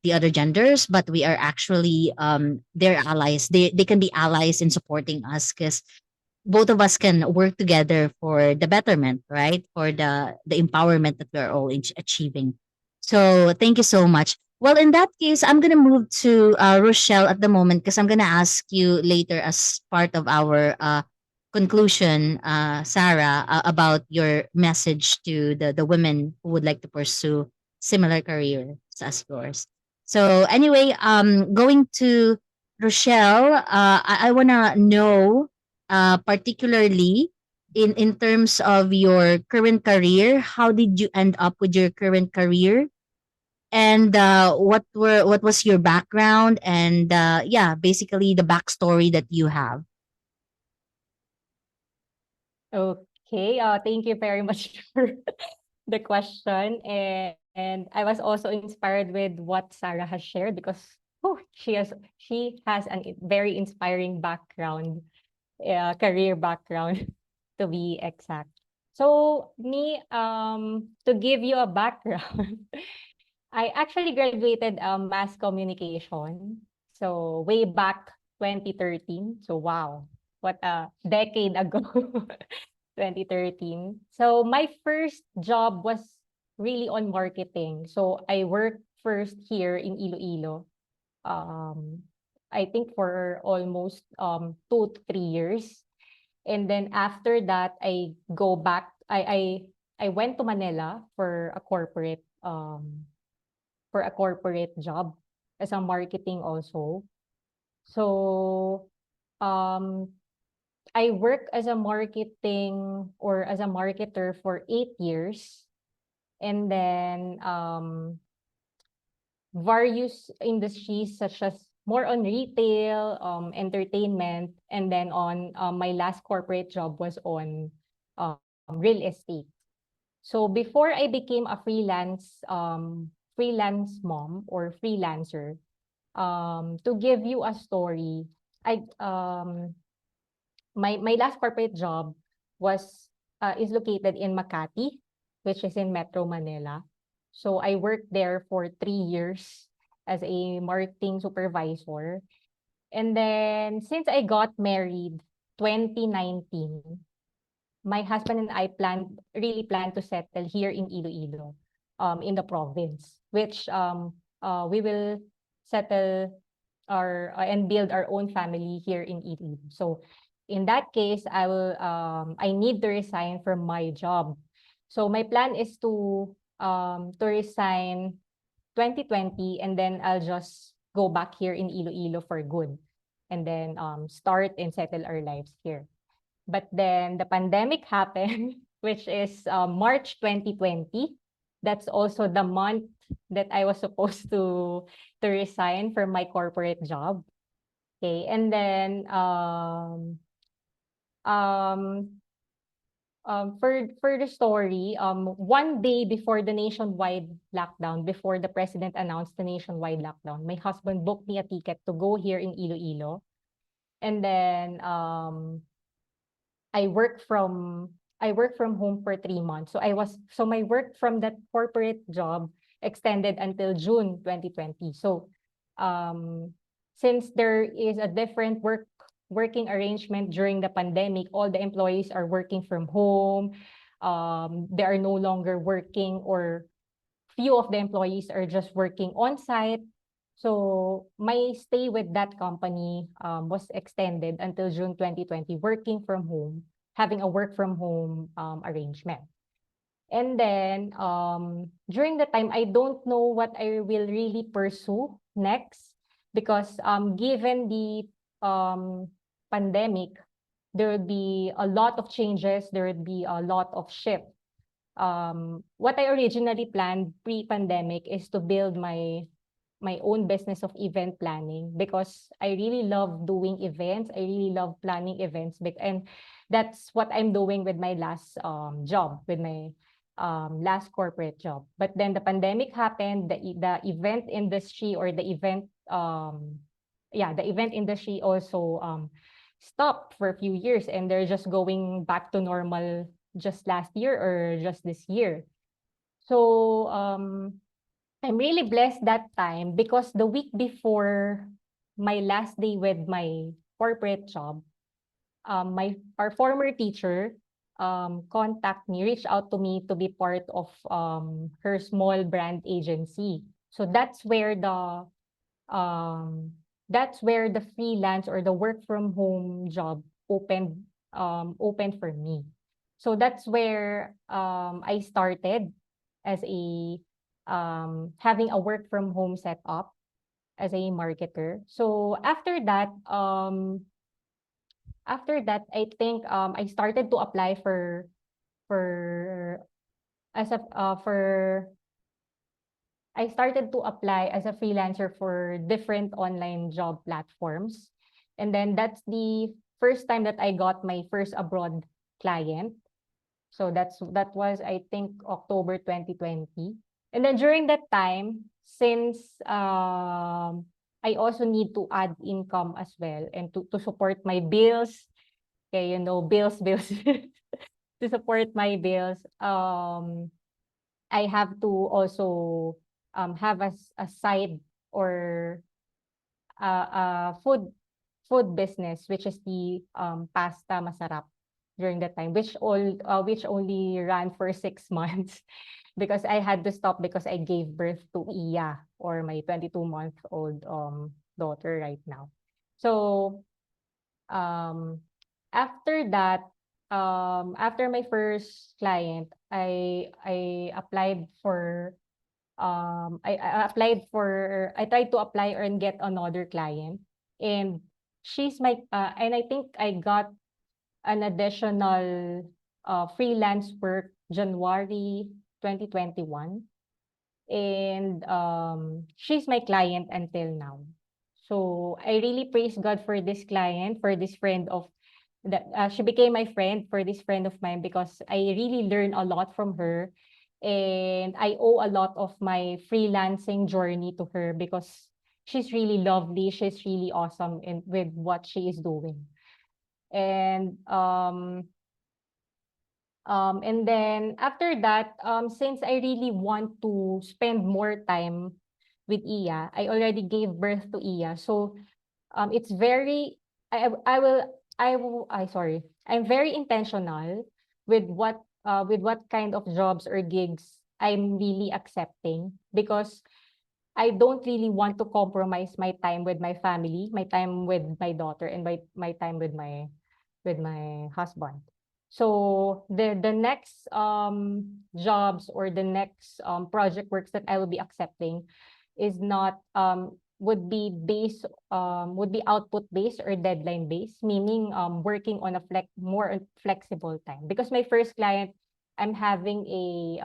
A: the other genders, but we are actually their allies. They can be allies in supporting us because both of us can work together for the betterment, right? For the empowerment that we're all achieving. So thank you so much. Well, in that case, I'm gonna move to Rochelle at the moment because I'm gonna ask you later as part of our conclusion, Sarah, about your message to the women who would like to pursue similar career as yours. So anyway, going to Rochelle, I wanna know, particularly in terms of your current career, how did you end up with your current career? And what was your background, and yeah, basically the backstory that you have.
C: Okay, thank you very much for the question. And I was also inspired with what Sarah has shared because she has a very inspiring background, career background to be exact. So me, to give you a background, I actually graduated mass communication. So way back 2013. So wow, what a decade ago. 2013. So my first job was really on marketing. So I worked first here in Iloilo. Um, I think for almost 2 to 3 years. And then after that, I go back. I went to Manila for a corporate job as a marketing also. So um I work as a marketing or as a marketer for 8 years, and then various industries such as more on retail, entertainment, and then on my last corporate job was on real estate. So before I became a freelance mom or freelancer, to give you a story, I my last corporate job was is located in Makati, which is in Metro Manila. So I worked there for 3 years as a marketing supervisor. And then since I got married 2019, my husband and I really planned to settle here in Iloilo, in the province, which we will settle and build our own family here in Iloilo. So in that case, I need to resign from my job. So my plan is to resign 2020, and then I'll just go back here in Iloilo for good, and then start and settle our lives here. But then the pandemic happened, which is March 2020. That's also the month that I was supposed to resign from my corporate job. Okay, and then um, for the story, one day before the nationwide lockdown, before the president announced the nationwide lockdown, my husband booked me a ticket to go here in Iloilo, and then I work from I work from home for 3 months. So my work from that corporate job extended until June 2020. So um since there is a different working arrangement during the pandemic, all the employees are working from home. They are no longer working, or few of the employees are just working on site. So my stay with that company was extended until June 2020, working from home, having a work from home arrangement. And then during the time, I don't know what I will really pursue next, because given the pandemic, there would be a lot of changes, there would be a lot of shift. What I originally planned pre-pandemic is to build my own business of event planning, because I really love doing events. I really love planning events, and that's what I'm doing with my last job, with my last corporate job. But then the pandemic happened, the event industry, or the event industry also stopped for a few years, and they're just going back to normal just last year or just this year. So I'm really blessed that time, because the week before my last day with my corporate job, my our former teacher reached out to me to be part of her small brand agency. So um that's where the freelance or the work from home job opened for me. So that's where I started as a having a work from home setup as a marketer. So after that, I think I started to apply for as a for I started to apply as a freelancer for different online job platforms. And then that's the first time that I got my first abroad client. So that was, I think, October 2020. And then during that time, since I also need to add income as well and to support my bills, okay, bills, to support my bills, I have to also have a side or food business, which is the pasta masarap during that time, which only ran for 6 months because I had to stop because I gave birth to Iya, or my 22-month-old daughter right now. So um after that, after my first client, I applied for I tried to apply and get another client, and and I think I got an additional freelance work January 2021, and she's my client until now. So I really praise God for this client, for this friend of that she became my friend, for this friend of mine, because I really learned a lot from her, and I owe a lot of my freelancing journey to her because she's really lovely, she's really awesome in with what she is doing. And and then after that, since I really want to spend more time with Iya, I already gave birth to Iya. So it's very, I'm very intentional with what kind of jobs or gigs I'm really accepting, because I don't really want to compromise my time with my family, my time with my daughter, and my time with my husband. So the next jobs or the next project works that I will be accepting is not would be output based or deadline based, meaning working on a more flexible time. Because my first client, I'm having a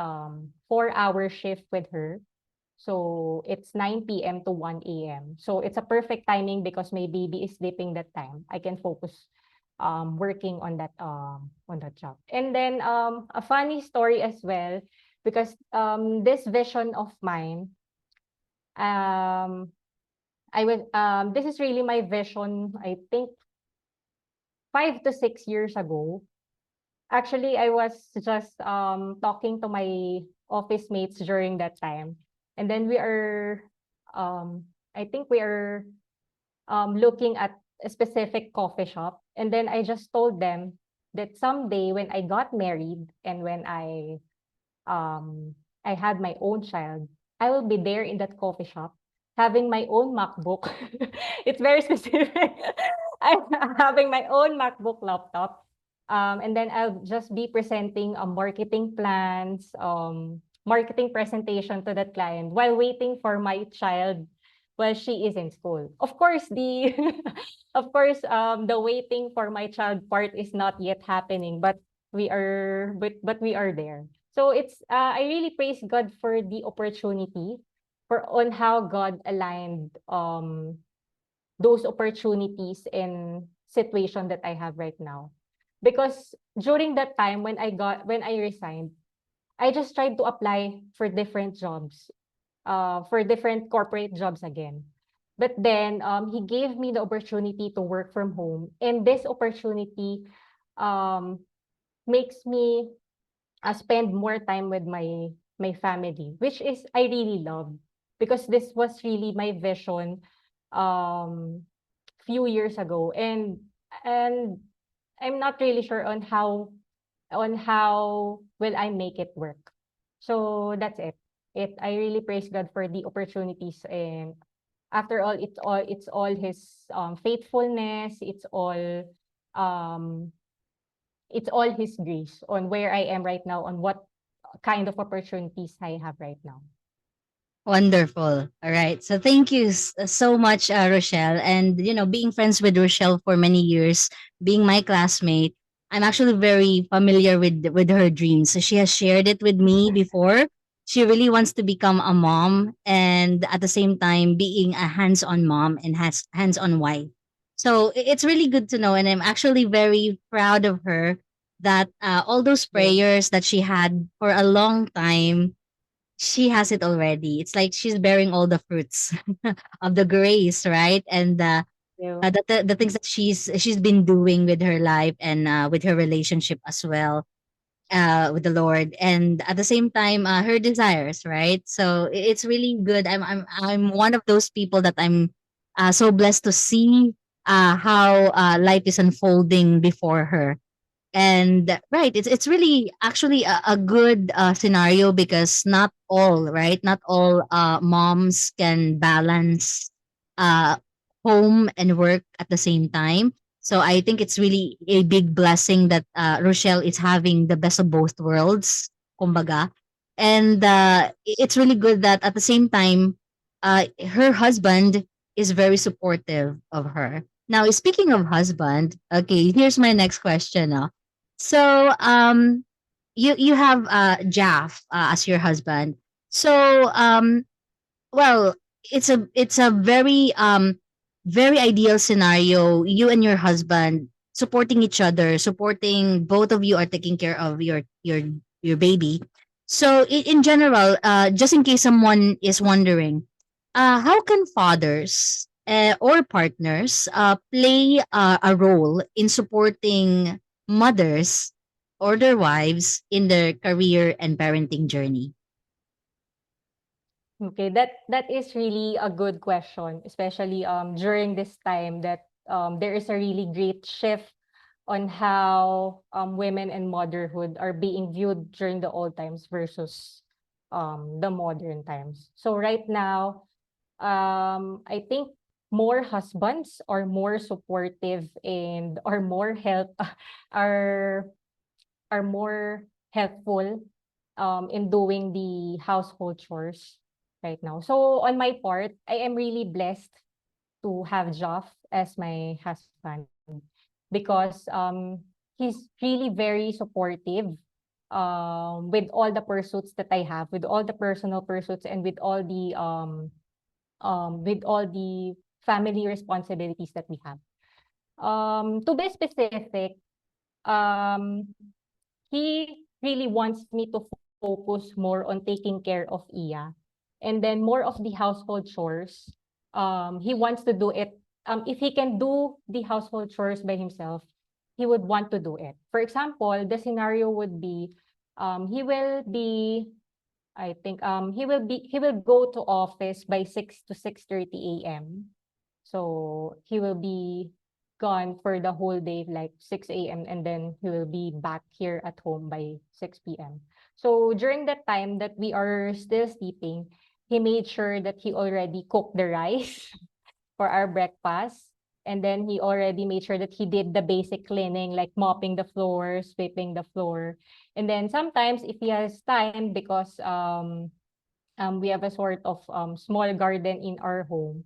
C: 4-hour shift with her, so it's 9 p.m. to 1 a.m. So it's a perfect timing because my baby is sleeping that time. I can focus working on that job. And then a funny story as well, because this vision of mine, um this is really my vision, I think 5 to 6 years ago. Actually, I was just talking to my office mates during that time. And then I think we are looking at a specific coffee shop. And then I just told them that someday when I got married and when I had my own child, I will be there in that coffee shop having my own MacBook. It's very specific. I'm having my own MacBook laptop. And then I'll just be presenting marketing plans, marketing presentation to that client while waiting for my child while she is in school. Of course, the waiting for my child part is not yet happening, but we are there. So I really praise God for the opportunity, for on how God aligned those opportunities and situation that I have right now. Because during that time when I resigned, I just tried to apply for different jobs, for different corporate jobs again. But then he gave me the opportunity to work from home, and this opportunity um makes me spend more time with my family, which is I really love, because this was really my vision um few years ago, and I'm not really sure on how will I make it work. So that's it. I really praise God for the opportunities, and after all, it's all his faithfulness, um it's all his grace on where I am right now, on what kind of opportunities I have right now.
A: Wonderful. All right. So thank you so much, Rochelle. And being friends with Rochelle for many years, being my classmate, I'm actually very familiar with her dreams. So she has shared it with me before. She really wants to become a mom, and at the same time being a hands-on mom and has hands-on wife. So it's really good to know, and I'm actually very proud of her that all those
B: Yeah.
A: prayers that she had for a long time, she has it already. It's like she's bearing all the fruits of the grace, right? And
B: Yeah.
A: the things that she's been doing with her life and with her relationship as well with the Lord, and at the same time her desires, right? So it's really good. I'm one of those people that I'm so blessed to see how life is unfolding before her. And right, it's really actually a good scenario because not all, right, not all moms can balance uh home and work at the same time. So I think it's really a big blessing that Rochelle is having the best of both worlds, kumbaga. And it's really good that at the same time her husband is very supportive of her. Now, speaking of husband, okay, here's my next question. So, you have Jaff as your husband. So, well, it's a very ideal scenario. You and your husband supporting each other, supporting both of you are taking care of your baby. So, in general, just in case someone is wondering, how can fathers or partners play a role in supporting mothers or their wives in their career and parenting journey?
C: Okay, that is really a good question, especially during this time that there is a really great shift on how women and motherhood are being viewed during the old times versus the modern times. So right now, I think more husbands are more supportive and are more help are are more helpful in doing the household chores right now. So on my part, I am really blessed to have Joff as my husband because he's really very supportive with all the pursuits that I have, with all the personal pursuits and with all the family responsibilities that we have. To be specific, um he really wants me to focus more on taking care of Iya. And then more of the household chores. He wants to do it. If he can do the household chores by himself, he would want to do it. For example, the scenario would be he will be I think he will go to office by 6 to 6:30 a.m. So he will be gone for the whole day, like 6 a.m. and then he will be back here at home by 6 p.m. So during that time that we are still sleeping, he made sure that he already cooked the rice for our breakfast. And then he already made sure that he did the basic cleaning, like mopping the floor, sweeping the floor. And then sometimes if he has time, because we have a sort of small garden in our home,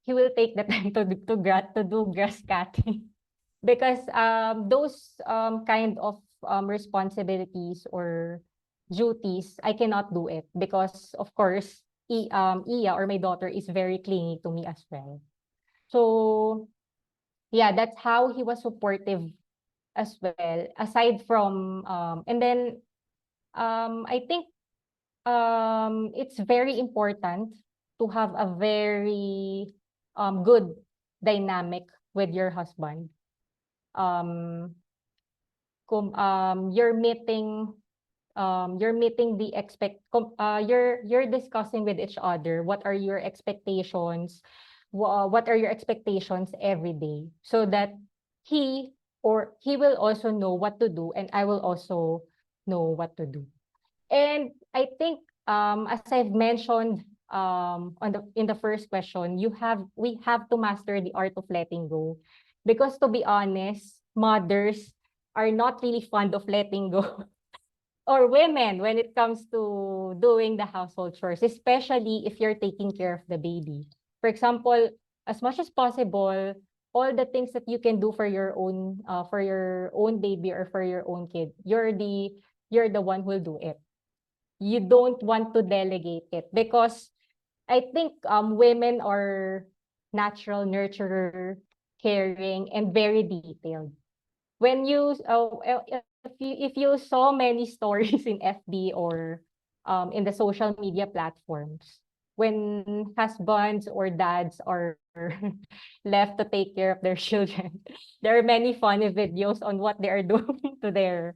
C: he will take the time to do grass cutting. Because those kind of responsibilities or duties, I cannot do it because of course Iya or my daughter is very clingy to me as well. So yeah, that's how he was supportive as well. Aside from and then I think it's very important to have a very good dynamic with your husband. Um you're meeting the you're discussing with each other what are your expectations, what are your expectations every day, so that he he will also know what to do and I will also know what to do. And I think as I've mentioned on the in the first question, we have to master the art of letting go, because to be honest, mothers are not really fond of letting go. or women when it comes to doing the household chores, especially if you're taking care of the baby. For example, as much as possible, all the things that you can do for your own baby or for your own kid, you're the one who will do it. You don't want to delegate it because I think women are natural nurturer, caring, and very detailed. When you if you saw many stories in FB or in the social media platforms, when husbands or dads are left to take care of their children, there are many funny videos on what they are doing to their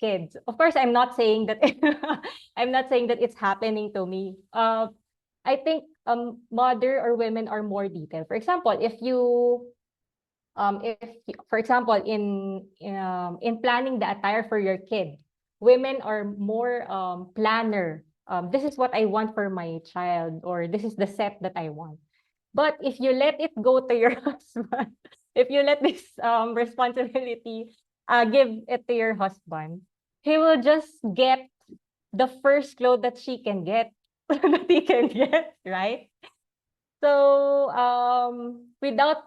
C: kids. Of course, I'm not saying that I'm not saying that it's happening to me. I think mother or women are more detailed. For example, for example, in planning the attire for your kid, women are more planner. This is what I want for my child, or this is the set that I want. But if you let it go to your husband, if you let this responsibility give it to your husband, he will just get the first clothes that she can get, that he can get, right? So, without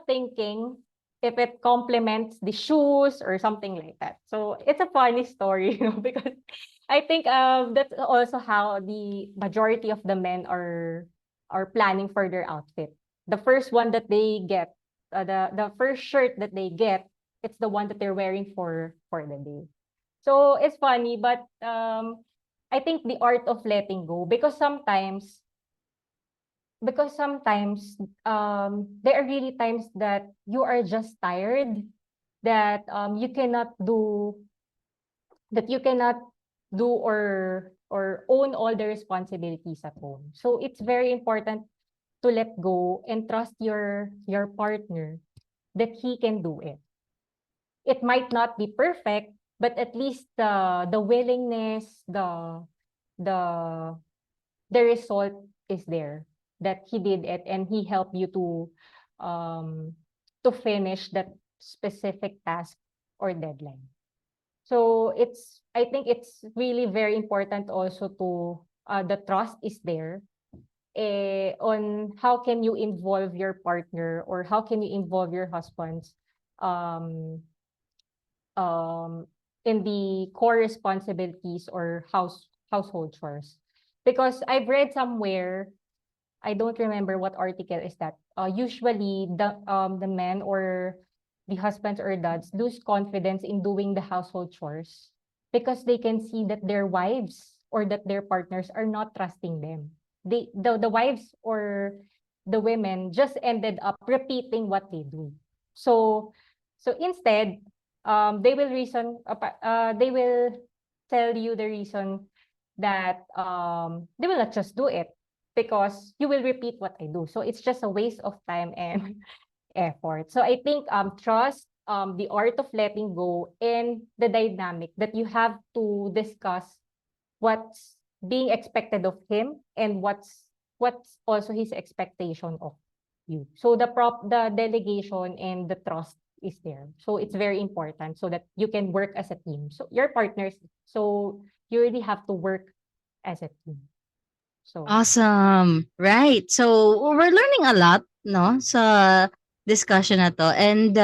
C: thinking if it complements the shoes or something like that. So it's a funny story, because I think that's also how the majority of the men are planning for their outfit. The first one that they get, the first shirt that they get, it's the one that they're wearing for the day. So it's funny, but I think the art of letting go, because sometimes there are really times that you are just tired, that you cannot do or own all the responsibilities at home. So it's very important to let go and trust your partner that he can do it. It might not be perfect, but at least the willingness, the the result is there, that he did it and he helped you to finish that specific task or deadline. So I think it's really very important also to the trust is there, on how can you involve your partner, or how can you involve your husbands um um in the core responsibilities or household chores. Because I've read somewhere, I don't remember what article is that. Usually the men or the husbands or dads lose confidence in doing the household chores because they can see that their wives or that their partners are not trusting them. The wives or the women just ended up repeating what they do. So instead, they will tell you the reason that they will not just do it because you will repeat what I do. So it's just a waste of time and effort. So I think trust, the art of letting go, and the dynamic that you have to discuss what's being expected of him and what's also his expectation of you. So the delegation and the trust is there. So it's very important so that you can work as a team. So your partners, so you really have to work as a team. So
A: Awesome. Right. So we're learning a lot, no, sa discussion na to. And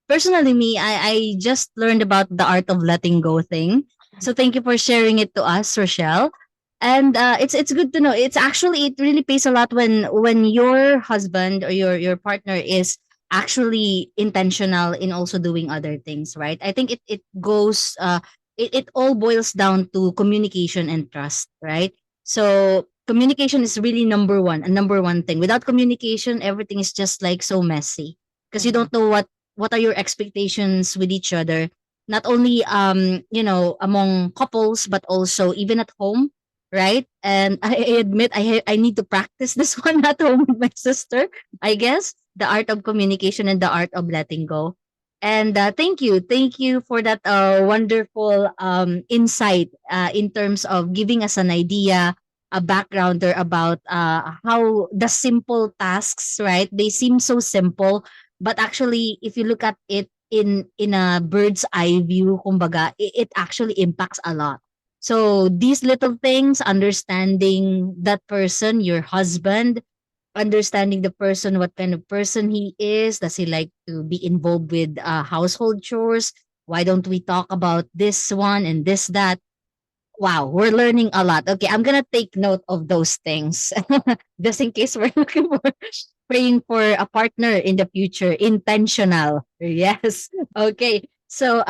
A: personally, me, I just learned about the art of letting go thing. So thank you for sharing it to us, Rochelle. And it's good to know. It's actually, it really pays a lot when your husband or your partner is actually intentional in also doing other things, right? I think it goes it all boils down to communication and trust, right? So communication is really a number one thing. Without communication, everything is just like so messy because you
C: mhm,
A: don't know what are your expectations with each other, not only among couples but also even at home, right? And I admit I need to practice this one at home with my sister, I guess, the art of communication and the art of letting go. And thank you for that wonderful insight in terms of giving us an idea, a backgrounder about how the simple tasks, right? They seem so simple, but actually, if you look at it in a bird's eye view, kumbaga, it actually impacts a lot. So these little things, understanding that person, your husband, understanding the person, what kind of person he is. Does he like to be involved with household chores? Why don't we talk about this one and this, that? Wow, we're learning a lot. Okay, I'm gonna take note of those things just in case we're looking for praying for a partner in the future. Intentional, yes. Okay, so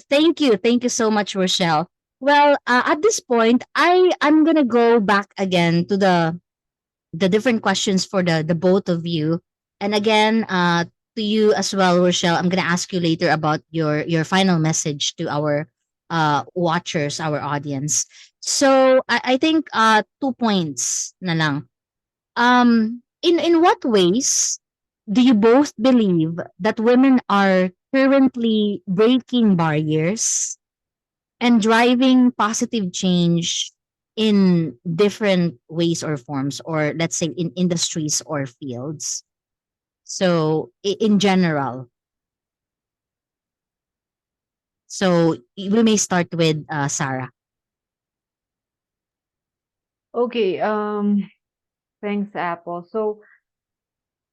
A: thank you so much, Rochelle. Well, at this point, I'm gonna go back again to the different questions for the both of you. And again, to you as well, Rochelle, I'm gonna ask you later about your final message to our watchers, our audience. So I think 2 points na lang. In what ways do you both believe that women are currently breaking barriers and driving positive change in different ways or forms, or let's say in industries or fields? So in general, so we may start with Sarah.
B: Okay, thanks, Apple. So,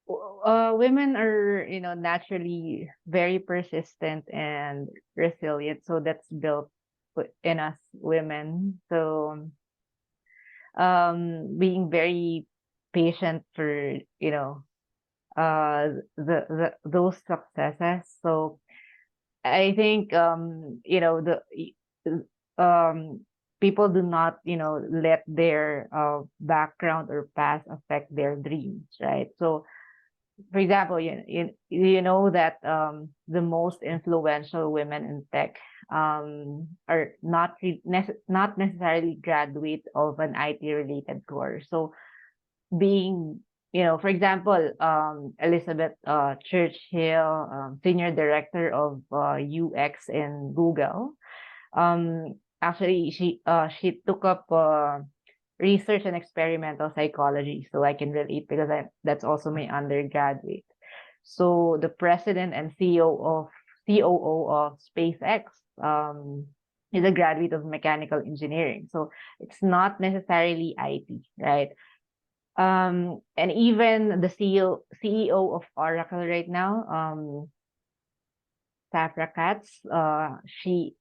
B: women are, naturally very persistent and resilient. So that's built in us women. So, being very patient for, those successes. So I think, um, people do not, let their background or past affect their dreams, right? So, for example, you know that the most influential women in tech are not necessarily graduate of an IT related course. So being, for example, Elizabeth Churchill, senior director of UX in Google. Actually, she took up research and experimental psychology, so I can relate because that's also my undergraduate. So the president and COO of SpaceX is a graduate of mechanical engineering. So it's not necessarily IT, right? And even the CEO of Oracle right now, Safra Katz, she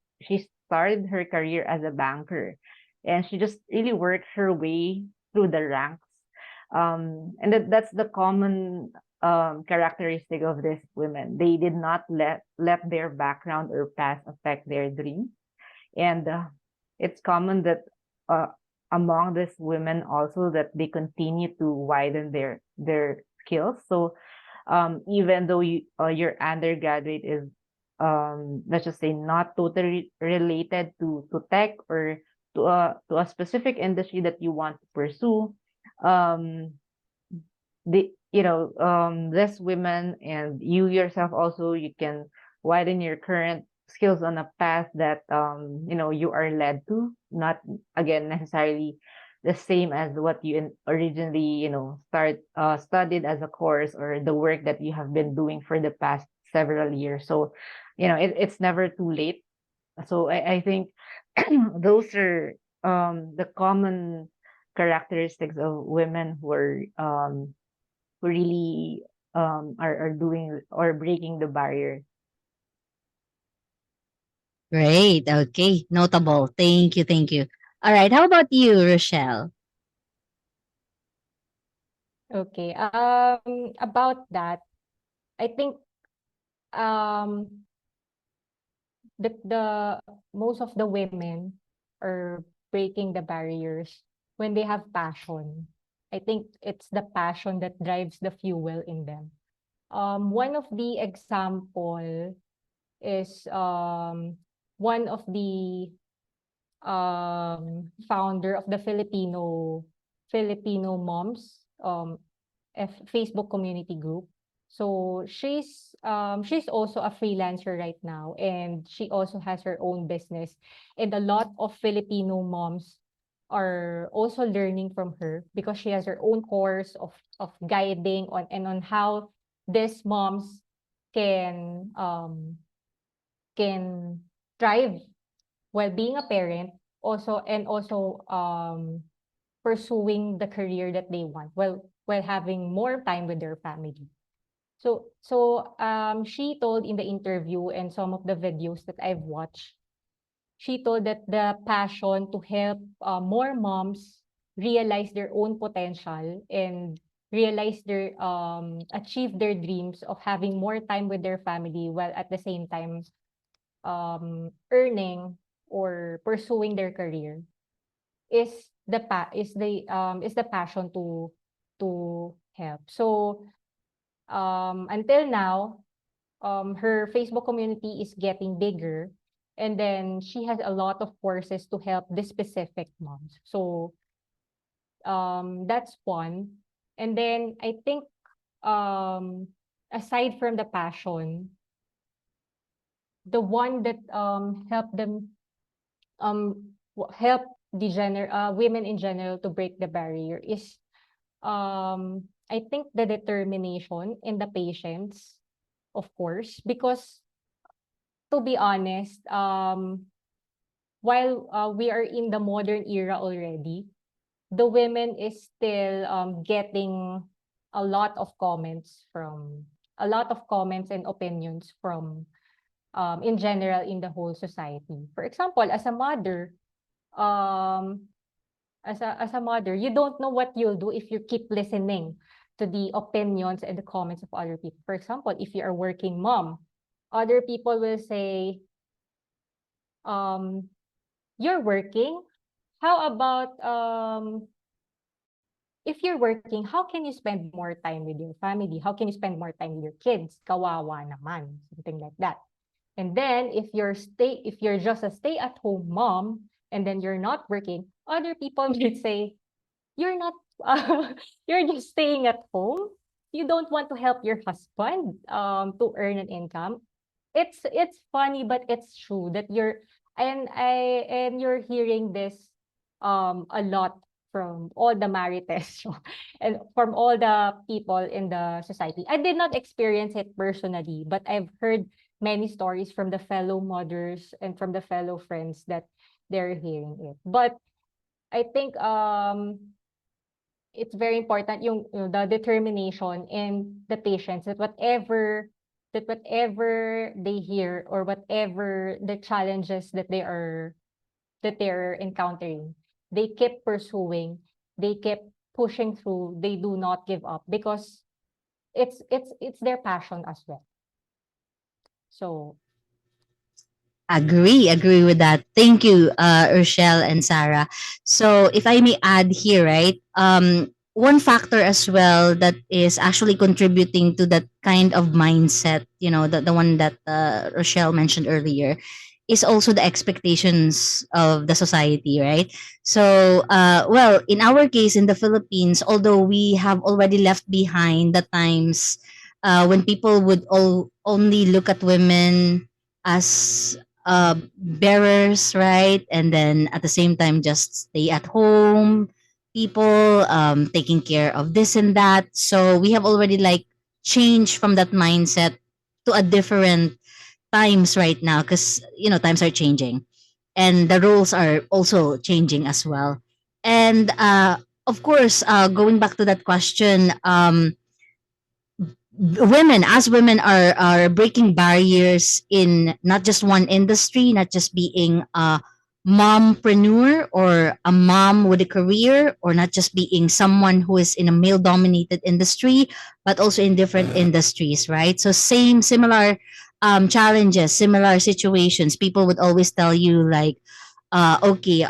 B: started her career as a banker, and she just really worked her way through the ranks. And that's the common characteristic of these women. They did not let their background or past affect their dreams. And it's common that uh, among these women also that they continue to widen their skills. So even though your undergraduate is let's just say not totally related to tech or to a specific industry that you want to pursue, um, this women and you yourself also, you can widen your current skills on a path that you are led to, not again necessarily the same as what you originally studied as a course or the work that you have been doing for the past several years. So it's never too late. So I think those are the common characteristics of women who really are doing or breaking the barrier.
A: Great. Okay. Notable. Thank you. Thank you. All right. How about you, Rochelle?
C: Okay. About that, I think um the most of the women are breaking the barriers when they have passion. I think it's the passion that drives the fuel in them. One of the example is one of the founder of the Filipino moms Facebook community group. So she's also a freelancer right now, and she also has her own business. And a lot of Filipino moms are also learning from her because she has her own course of guiding on how these moms can can thrive while being a parent, also pursuing the career that they want while having more time with their family. So she told in the interview and some of the videos that I've watched, she told that the passion to help more moms realize their own potential and realize their achieve their dreams of having more time with their family while at the same time earning or pursuing their career is is the passion to help. So until now, her Facebook community is getting bigger, and then she has a lot of courses to help this specific moms. So that's one. And then I think aside from the passion, the one that help them help women in general to break the barrier is I think the determination and the patience, of course, because to be honest, while we are in the modern era already, the women is still getting a lot of comments from a lot of comments and opinions from in general in the whole society. For example, um, as a mother, you don't know what you'll do if you keep listening to the opinions and the comments of other people. For example, if you are working mom, other people will say, um, "You're working. How about if you're working, how can you spend more time with your family? How can you spend more time with your kids? Kawawa naman," something like that. And then if you're just a stay-at-home mom and then you're not working, other people might say, "You're not you're just staying at home. You don't want to help your husband to earn an income." It's funny, but it's true that you're hearing this a lot from all the marites and from all the people in the society. I did not experience it personally, but I've heard many stories from the fellow mothers and from the fellow friends that they're hearing it. But I think it's very important yung the determination and the patience that whatever they hear or whatever the challenges that they're encountering, they keep pursuing, they keep pushing through, they do not give up because it's their passion as well. So
A: Agree with that. Thank you, Rochelle and Sarah. So, if I may add here, right? One factor as well that is actually contributing to that kind of mindset, the one that Rochelle mentioned earlier, is also the expectations of the society, right? So, well, in our case in the Philippines, although we have already left behind the times when people would only look at women as bearers, right? And then at the same time, just stay at home, people taking care of this and that. So we have already like changed from that mindset to a different times right now because times are changing and the rules are also changing as well. And of course, going back to that question, women are breaking barriers in not just one industry, not just being a mompreneur or a mom with a career, or not just being someone who is in a male dominated industry, but also in different industries, right? So similar challenges, similar situations. People would always tell you like, okay,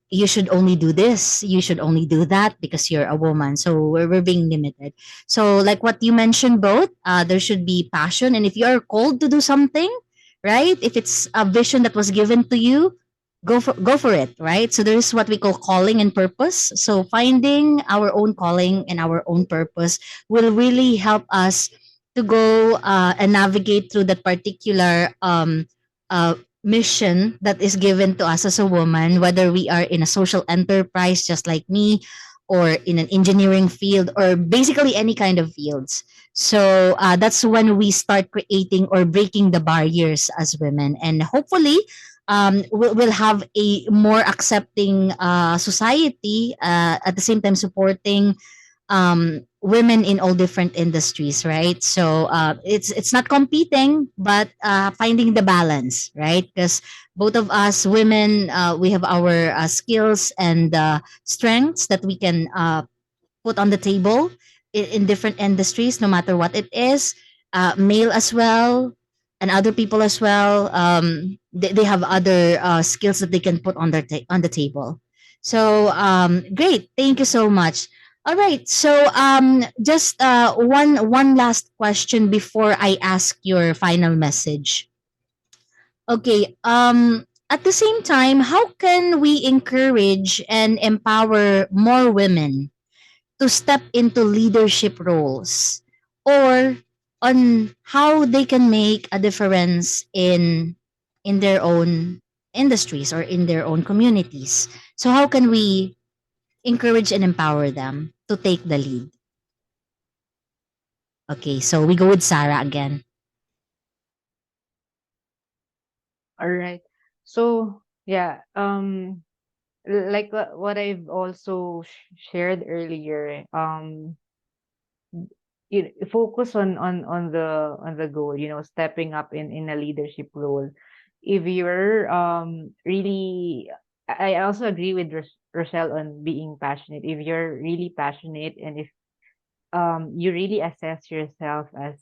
A: you should only do this, you should only do that because you're a woman. So we're being limited. So like what you mentioned, both, there should be passion, and if you are called to do something, right? If it's a vision that was given to you, go for it, right? So there is what we call calling and purpose. So finding our own calling and our own purpose will really help us to go and navigate through that particular uh, mission that is given to us as a woman, whether we are in a social enterprise just like me, or in an engineering field, or basically any kind of fields. So that's when we start creating or breaking the barriers as women, and hopefully we'll have a more accepting society, at the same time supporting women in all different industries, right? So it's not competing, but finding the balance, right? Because both of us women, we have our skills and strengths that we can put on the table in different industries, no matter what it is. Male as well, and other people as well. They have other skills that they can put on on the table. So great, thank you so much. All right, so just one last question before I ask your final message. Okay. At the same time, how can we encourage and empower more women to step into leadership roles, or on how they can make a difference in their own industries or in their own communities? So how can we encourage and empower them to take the lead? Okay, so we go with Sarah again.
B: All right. So yeah, like what I've also shared earlier, you focus on the goal, stepping up in a leadership role. If you're really, I also agree with Rochelle on being passionate. If you're really passionate, and if you really assess yourself as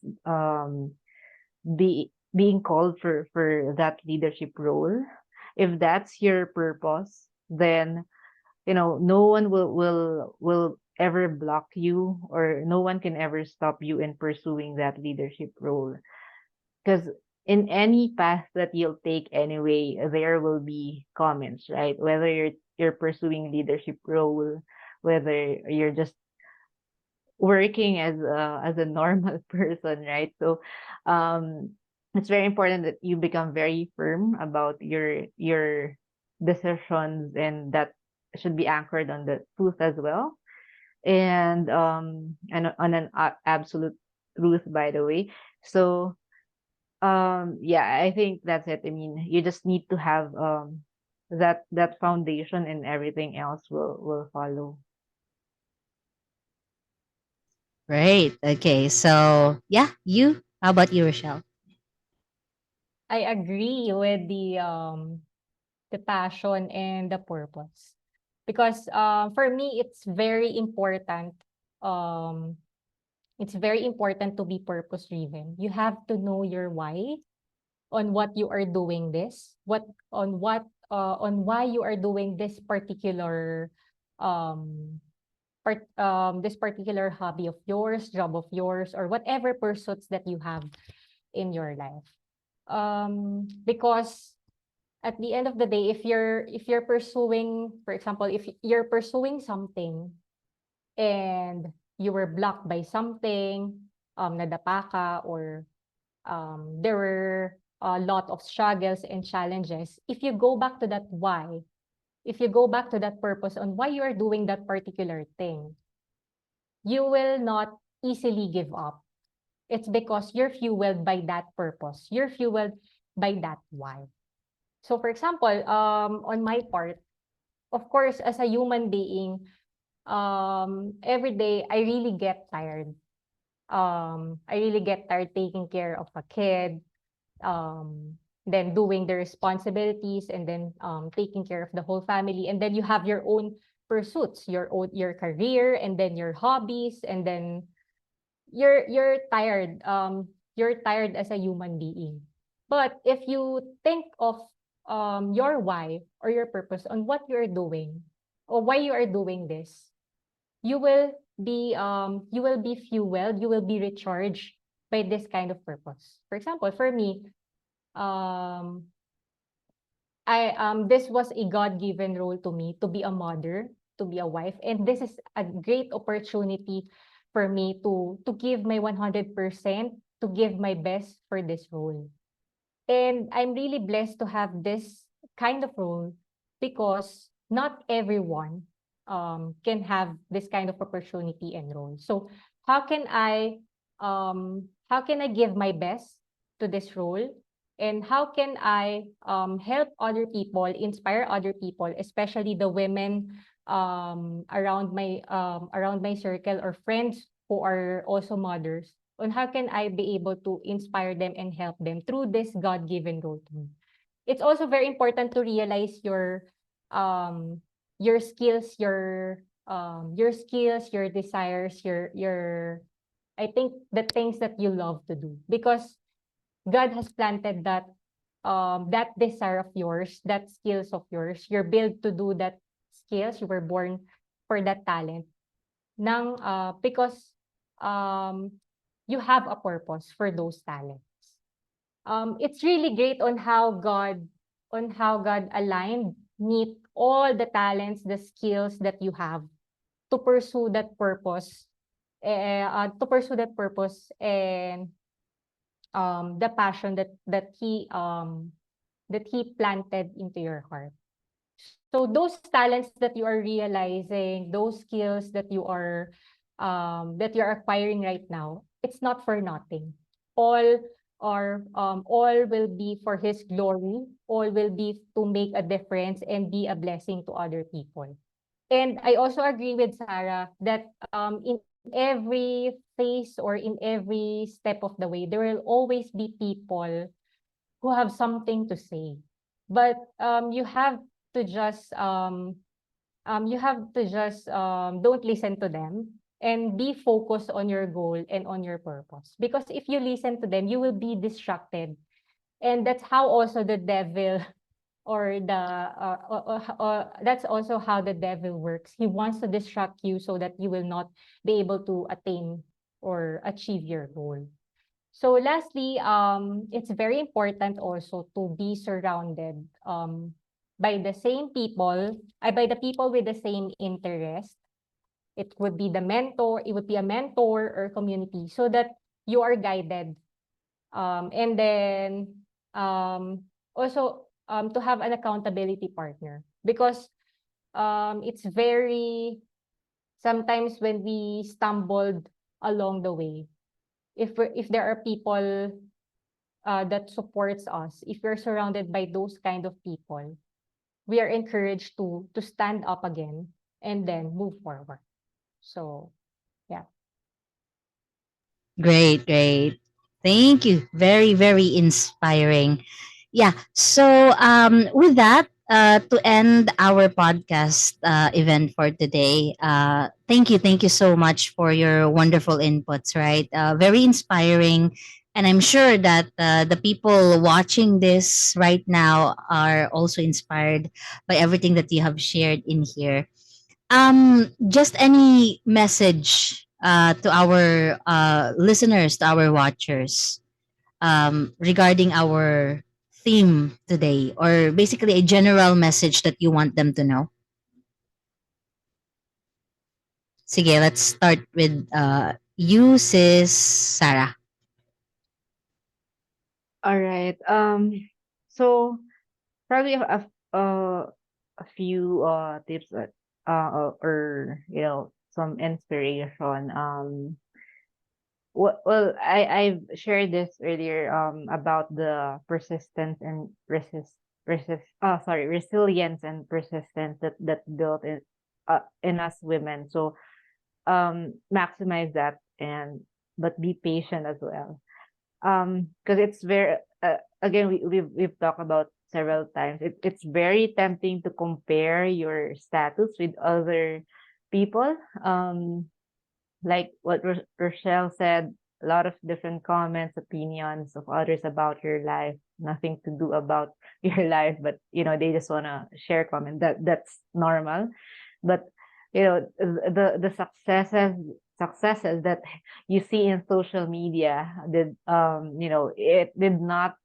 B: being called for that leadership role, if that's your purpose, then no one will ever block you, or no one can ever stop you in pursuing that leadership role. Because in any path that you'll take anyway, there will be comments, right? Whether you're pursuing leadership role, whether you're just working as a normal person, right? So um it's very important that you become very firm about your decisions, and that should be anchored on the truth as well, and on an absolute truth, by the way. So yeah, I think that's it. I mean, you just need to have that foundation, and everything else will follow.
A: Right. Okay. So yeah, you. How about you, Rochelle?
C: I agree with the passion and the purpose. Because for me um it's very important to be purpose driven. You have to know your why on what you are doing this, on why you are doing this particular um this particular hobby of yours, job of yours, or whatever pursuits that you have in your life. Because at the end of the day, if you're pursuing, for example, if you're pursuing something and you were blocked by something, nadapa ka, or there were a lot of struggles and challenges, if you go back to that why, if you go back to that purpose on why you are doing that particular thing, you will not easily give up. It's because you're fueled by that purpose. You're fueled by that why. So for example, on my part, of course, as a human being, every day I really get tired. I really get tired taking care of a kid, um, then doing the responsibilities, and then taking care of the whole family. And then you have your own pursuits, your career, and then your hobbies, and then you're tired. You're tired as a human being. But if you think of your why or your purpose on what you're doing or why you are doing this, you will be fueled, you will be recharged by this kind of purpose. For example, for me, um this was a God-given role to me, to be a mother, to be a wife, and this is a great opportunity for me to give my 100%, to give my best for this role. And I'm really blessed to have this kind of role, because not everyone, can have this kind of opportunity and role. So how can I give my best to this role? And how can I help other people, inspire other people, especially the women around my circle or friends who are also mothers, on how can I be able to inspire them and help them through this God-given role to me. It's also very important to realize um your skills, your desires, your I think the things that you love to do, because God has planted that desire of yours, that skills of yours. You're built to do that skills. You were born for that talent. Because um you have a purpose for those talents. It's really great on how God aligned, meet all the talents, the skills that you have to pursue that purpose, and the passion that he planted into your heart. So those talents that you are realizing, those skills that you're acquiring right now, it's not for nothing. All all will be for his glory, all will be to make a difference and be a blessing to other people. And I also agree with Sarah that in every phase or in every step of the way, there will always be people who have something to say. But you have to just don't listen to them and be focused on your goal and on your purpose. Because if you listen to them, you will be distracted. And that's how also the devil or that's also how the devil works. He wants to distract you so that you will not be able to attain or achieve your goal. So lastly, it's very important also to be surrounded by the same people, by the people with the same interest. It would be it would be a mentor or community, so that you are guided. And then also to have an accountability partner, because it's very sometimes when we stumbled along the way, if there are people that supports us, if we're surrounded by those kind of people, we are encouraged to stand up again and then move forward. So yeah.
A: Great, great. Thank you. Very, very inspiring. Yeah. So, with that, to end our podcast event for today, thank you so much for your wonderful inputs. Right, very inspiring, and I'm sure that the people watching this right now are also inspired by everything that you have shared in here. Just any message to our listeners, to our watchers, regarding our theme today, or basically a general message that you want them to know. Sige, let's start with you, sis Sarah.
B: All right. So probably a few tips that or some inspiration. Well, I've shared this earlier about the persistence and resilience and persistence that built in us women. So maximize that, and but be patient as well. Because it's very again, we've talked about several times, it's very tempting to compare your status with other people. Like what Rochelle said, a lot of different comments, opinions of others about your life, nothing to do about your life, but they just want to share comment. That's normal. But the successes that you see in social media did it did not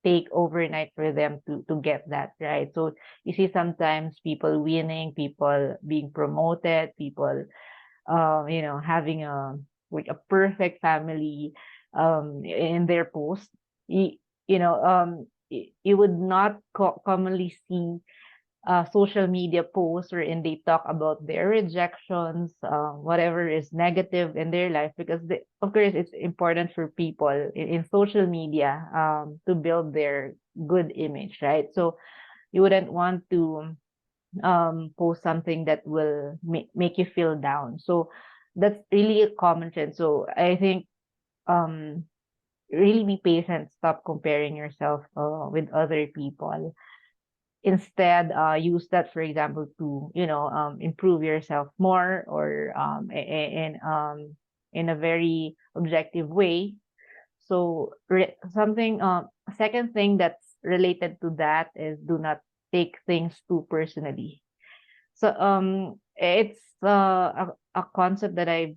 B: take overnight for them to get that, right? So you see sometimes people winning, people being promoted, people having a perfect family in their post. You, you would not commonly see social media posts wherein they talk about their rejections, whatever is negative in their life, because of course it's important for people in social media to build their good image, right? So you wouldn't want to post something that will make you feel down. So that's really a common trend. So I think um really be patient, stop comparing yourself with other people. Instead, use that, for example, to improve yourself more, or in a very objective way. So something second thing that's related to that is, do not take things too personally. So it's a concept that I've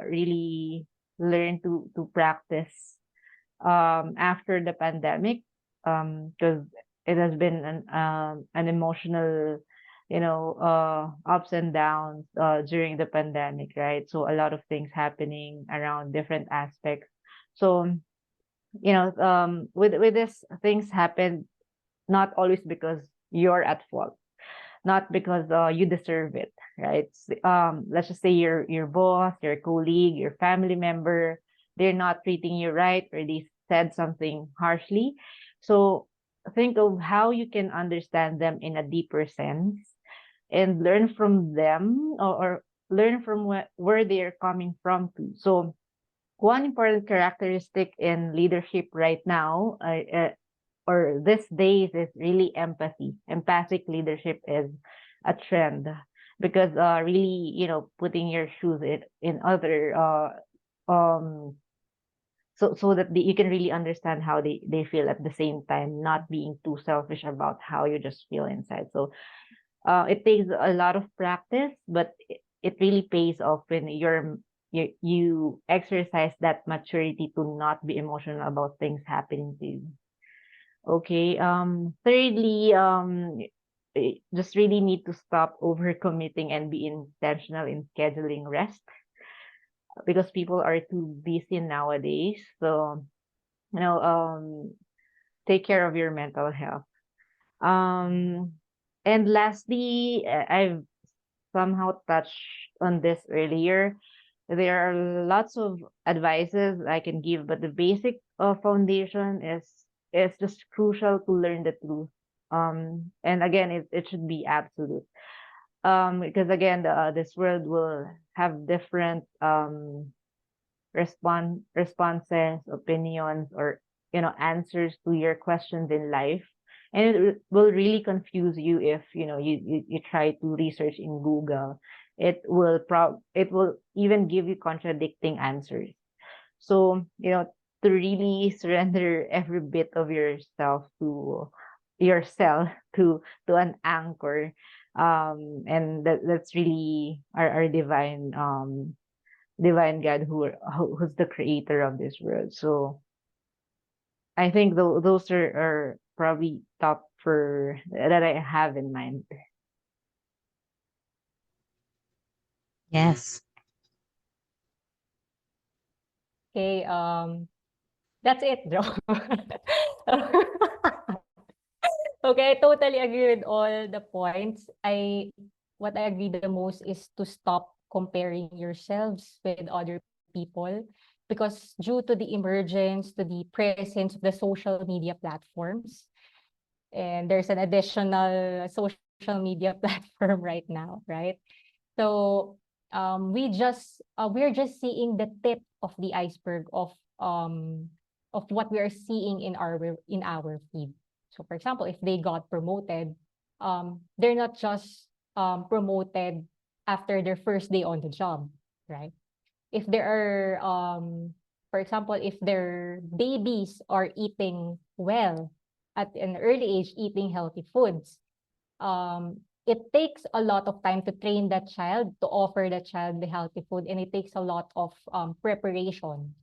B: really learned to practice after the pandemic, because it has been an emotional, ups and downs during the pandemic, right? So a lot of things happening around different aspects. So with this, things happen not always because you're at fault, not because you deserve it, right? Let's just say your boss, your colleague, your family member, they're not treating you right, or they said something harshly. So think of how you can understand them in a deeper sense, and learn from them, or learn from where they are coming from too. So one important characteristic in leadership right now, or these days, is really empathy. Empathic leadership is a trend, because really, putting your shoes in other um so that you can really understand how they feel, at the same time not being too selfish about how you just feel inside. So it takes a lot of practice, but it really pays off when you exercise that maturity to not be emotional about things happening to you. Okay. Thirdly, just really need to stop overcommitting and be intentional in scheduling rest, because people are too busy nowadays. So, you know, um, take care of your mental health. Um, and lastly, I've somehow touched on this earlier. There are lots of advices I can give, but the basic foundation is just crucial to learn the truth. And again, it should be absolute. Because again, this world will have different responses, opinions, or answers to your questions in life, and it will really confuse you if you try to research in Google. It will even give you contradicting answers. So to really surrender every bit of yourself to an anchor, and that's really our divine God, who's the creator of this world. So I think those are probably top for that I have in mind.
A: Yes.
C: Okay, that's it, Joe. Okay, I totally agree with all the points. What I agree the most is to stop comparing yourselves with other people, because due to the emergence, to the presence of the social media platforms, and there's an additional social media platform right now, right? So we're just seeing the tip of the iceberg of what we are seeing in our feed. So for example, if they got promoted, they're not just promoted after their first day on the job, right? If there are for example, if their babies are eating well at an early age, eating healthy foods, it takes a lot of time to train that child, to offer that child the healthy food, and it takes a lot of preparation.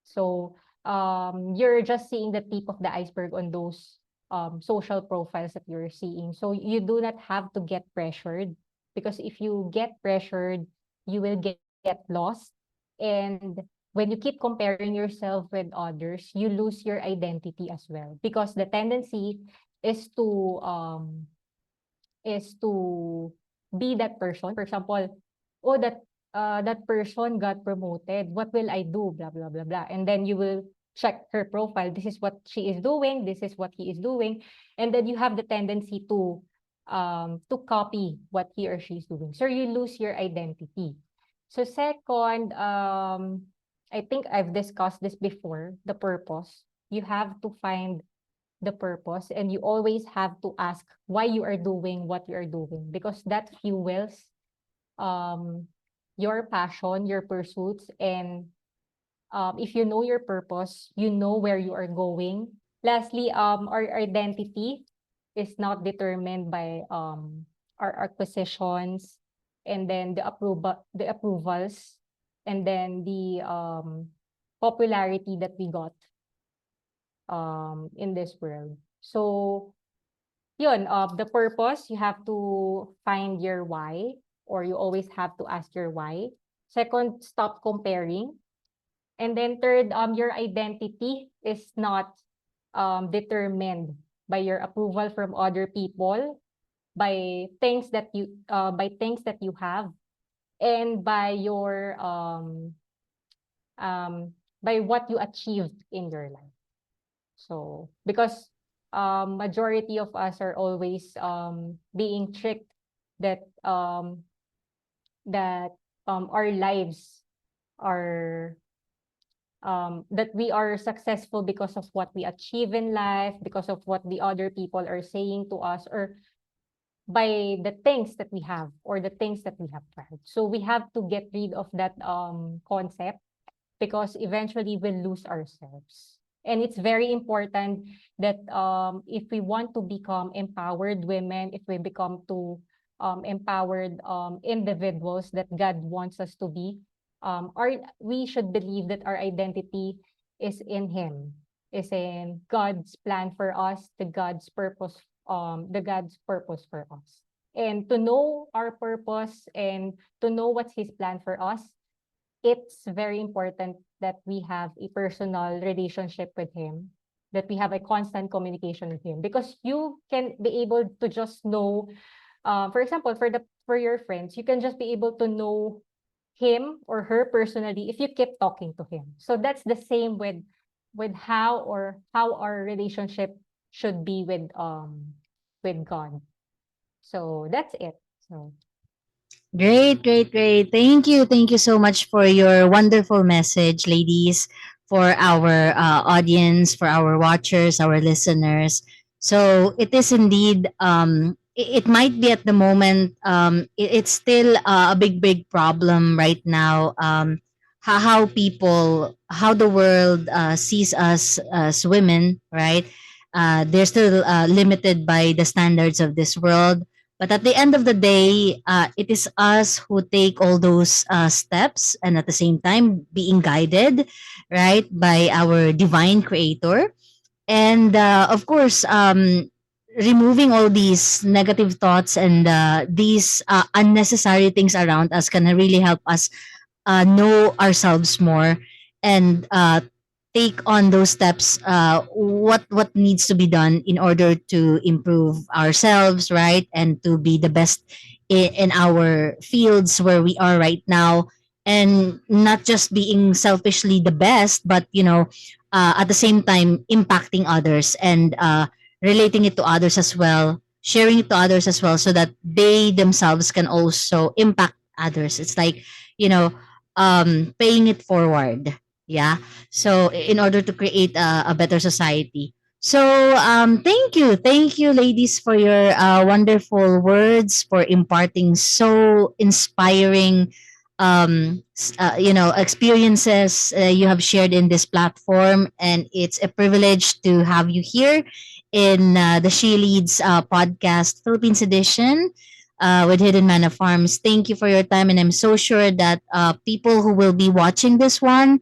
C: So you're just seeing the tip of the iceberg on those social profiles that you're seeing. So you do not have to get pressured, because if you get pressured, you will get lost. And when you keep comparing yourself with others, you lose your identity as well, because the tendency is is to be that person. For example, oh, that person got promoted. What will I do? Blah, blah, blah, blah. And then you will check her profile. This is what she is doing. This is what he is doing. And then you have the tendency to copy what he or she is doing. So you lose your identity. So second, I think I've discussed this before, the purpose. You have to find the purpose, and you always have to ask why you are doing what you are doing, because that fuels um your passion, your pursuits, and if you know your purpose, you know where you are going. Lastly, our identity is not determined by our acquisitions, and then the approvals, and then the popularity that we got in this world. So yun, the purpose, you have to find your why, or you always have to ask your why. Second, stop comparing. And then third, your identity is not determined by your approval from other people, by things that you have, and um by what you achieved in your life. So because majority of us are always being tricked that our lives are that we are successful because of what we achieve in life, because of what the other people are saying to us, or by the things that we have, or the things that we have tried. So we have to get rid of that concept, because eventually we'll lose ourselves. And it's very important that if we want to become empowered women, if we become to empowered individuals that God wants us to be, we should believe that our identity is in Him, is in God's plan for us, the God's purpose for us. And to know our purpose and to know what's His plan for us, it's very important that we have a personal relationship with Him, that we have a constant communication with Him, because you can be able to just know, for example, for your friends, you can just be able to know him or her personally if you keep talking to him. So that's the same with how our relationship should be with God. So that's it. So
A: Great, great, great. Thank you. Thank you so much for your wonderful message, ladies, for our audience, for our watchers, our listeners. So it is indeed, it might be at the moment, it's still a big, big problem right now. How people, how the world sees us as women, right? They're still limited by the standards of this world, but at the end of the day, it is us who take all those steps, and at the same time being guided, right, by our divine creator. And of course, removing all these negative thoughts and these unnecessary things around us can really help us know ourselves more, and take on those steps, what needs to be done in order to improve ourselves, right, and to be the best in our fields where we are right now, and not just being selfishly the best, but at the same time impacting others, and relating it to others as well, sharing it to others as well, so that they themselves can also impact others. It's like, you know paying it forward. Yeah. So in order to create a better society. So thank you, ladies, for your wonderful words, for imparting so inspiring experiences you have shared in this platform, and it's a privilege to have you here in the She Leads podcast Philippines edition with Hidden Manna Farms. Thank you for your time, and I'm so sure that people who will be watching this one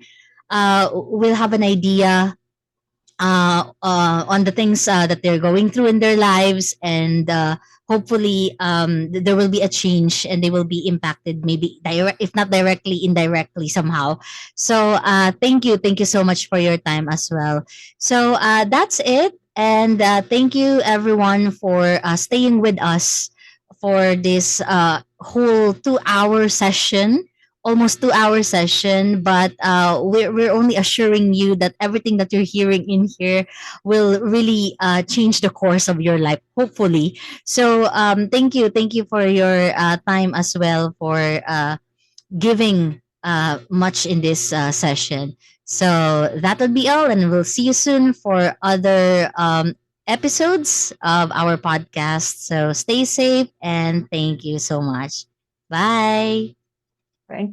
A: will have an idea on the things that they're going through in their lives, and hopefully there will be a change, and they will be impacted, maybe direct, if not directly, indirectly somehow. So thank you so much for your time as well. So that's it, and thank you everyone for staying with us for this whole 2 hour session, almost 2 hour session. But we're only assuring you that everything that you're hearing in here will really change the course of your life, hopefully. So thank you for your time as well, for giving much in this session. So that would be all, and we'll see you soon for other episodes of our podcast. So stay safe and thank you so much. Bye.
B: Thank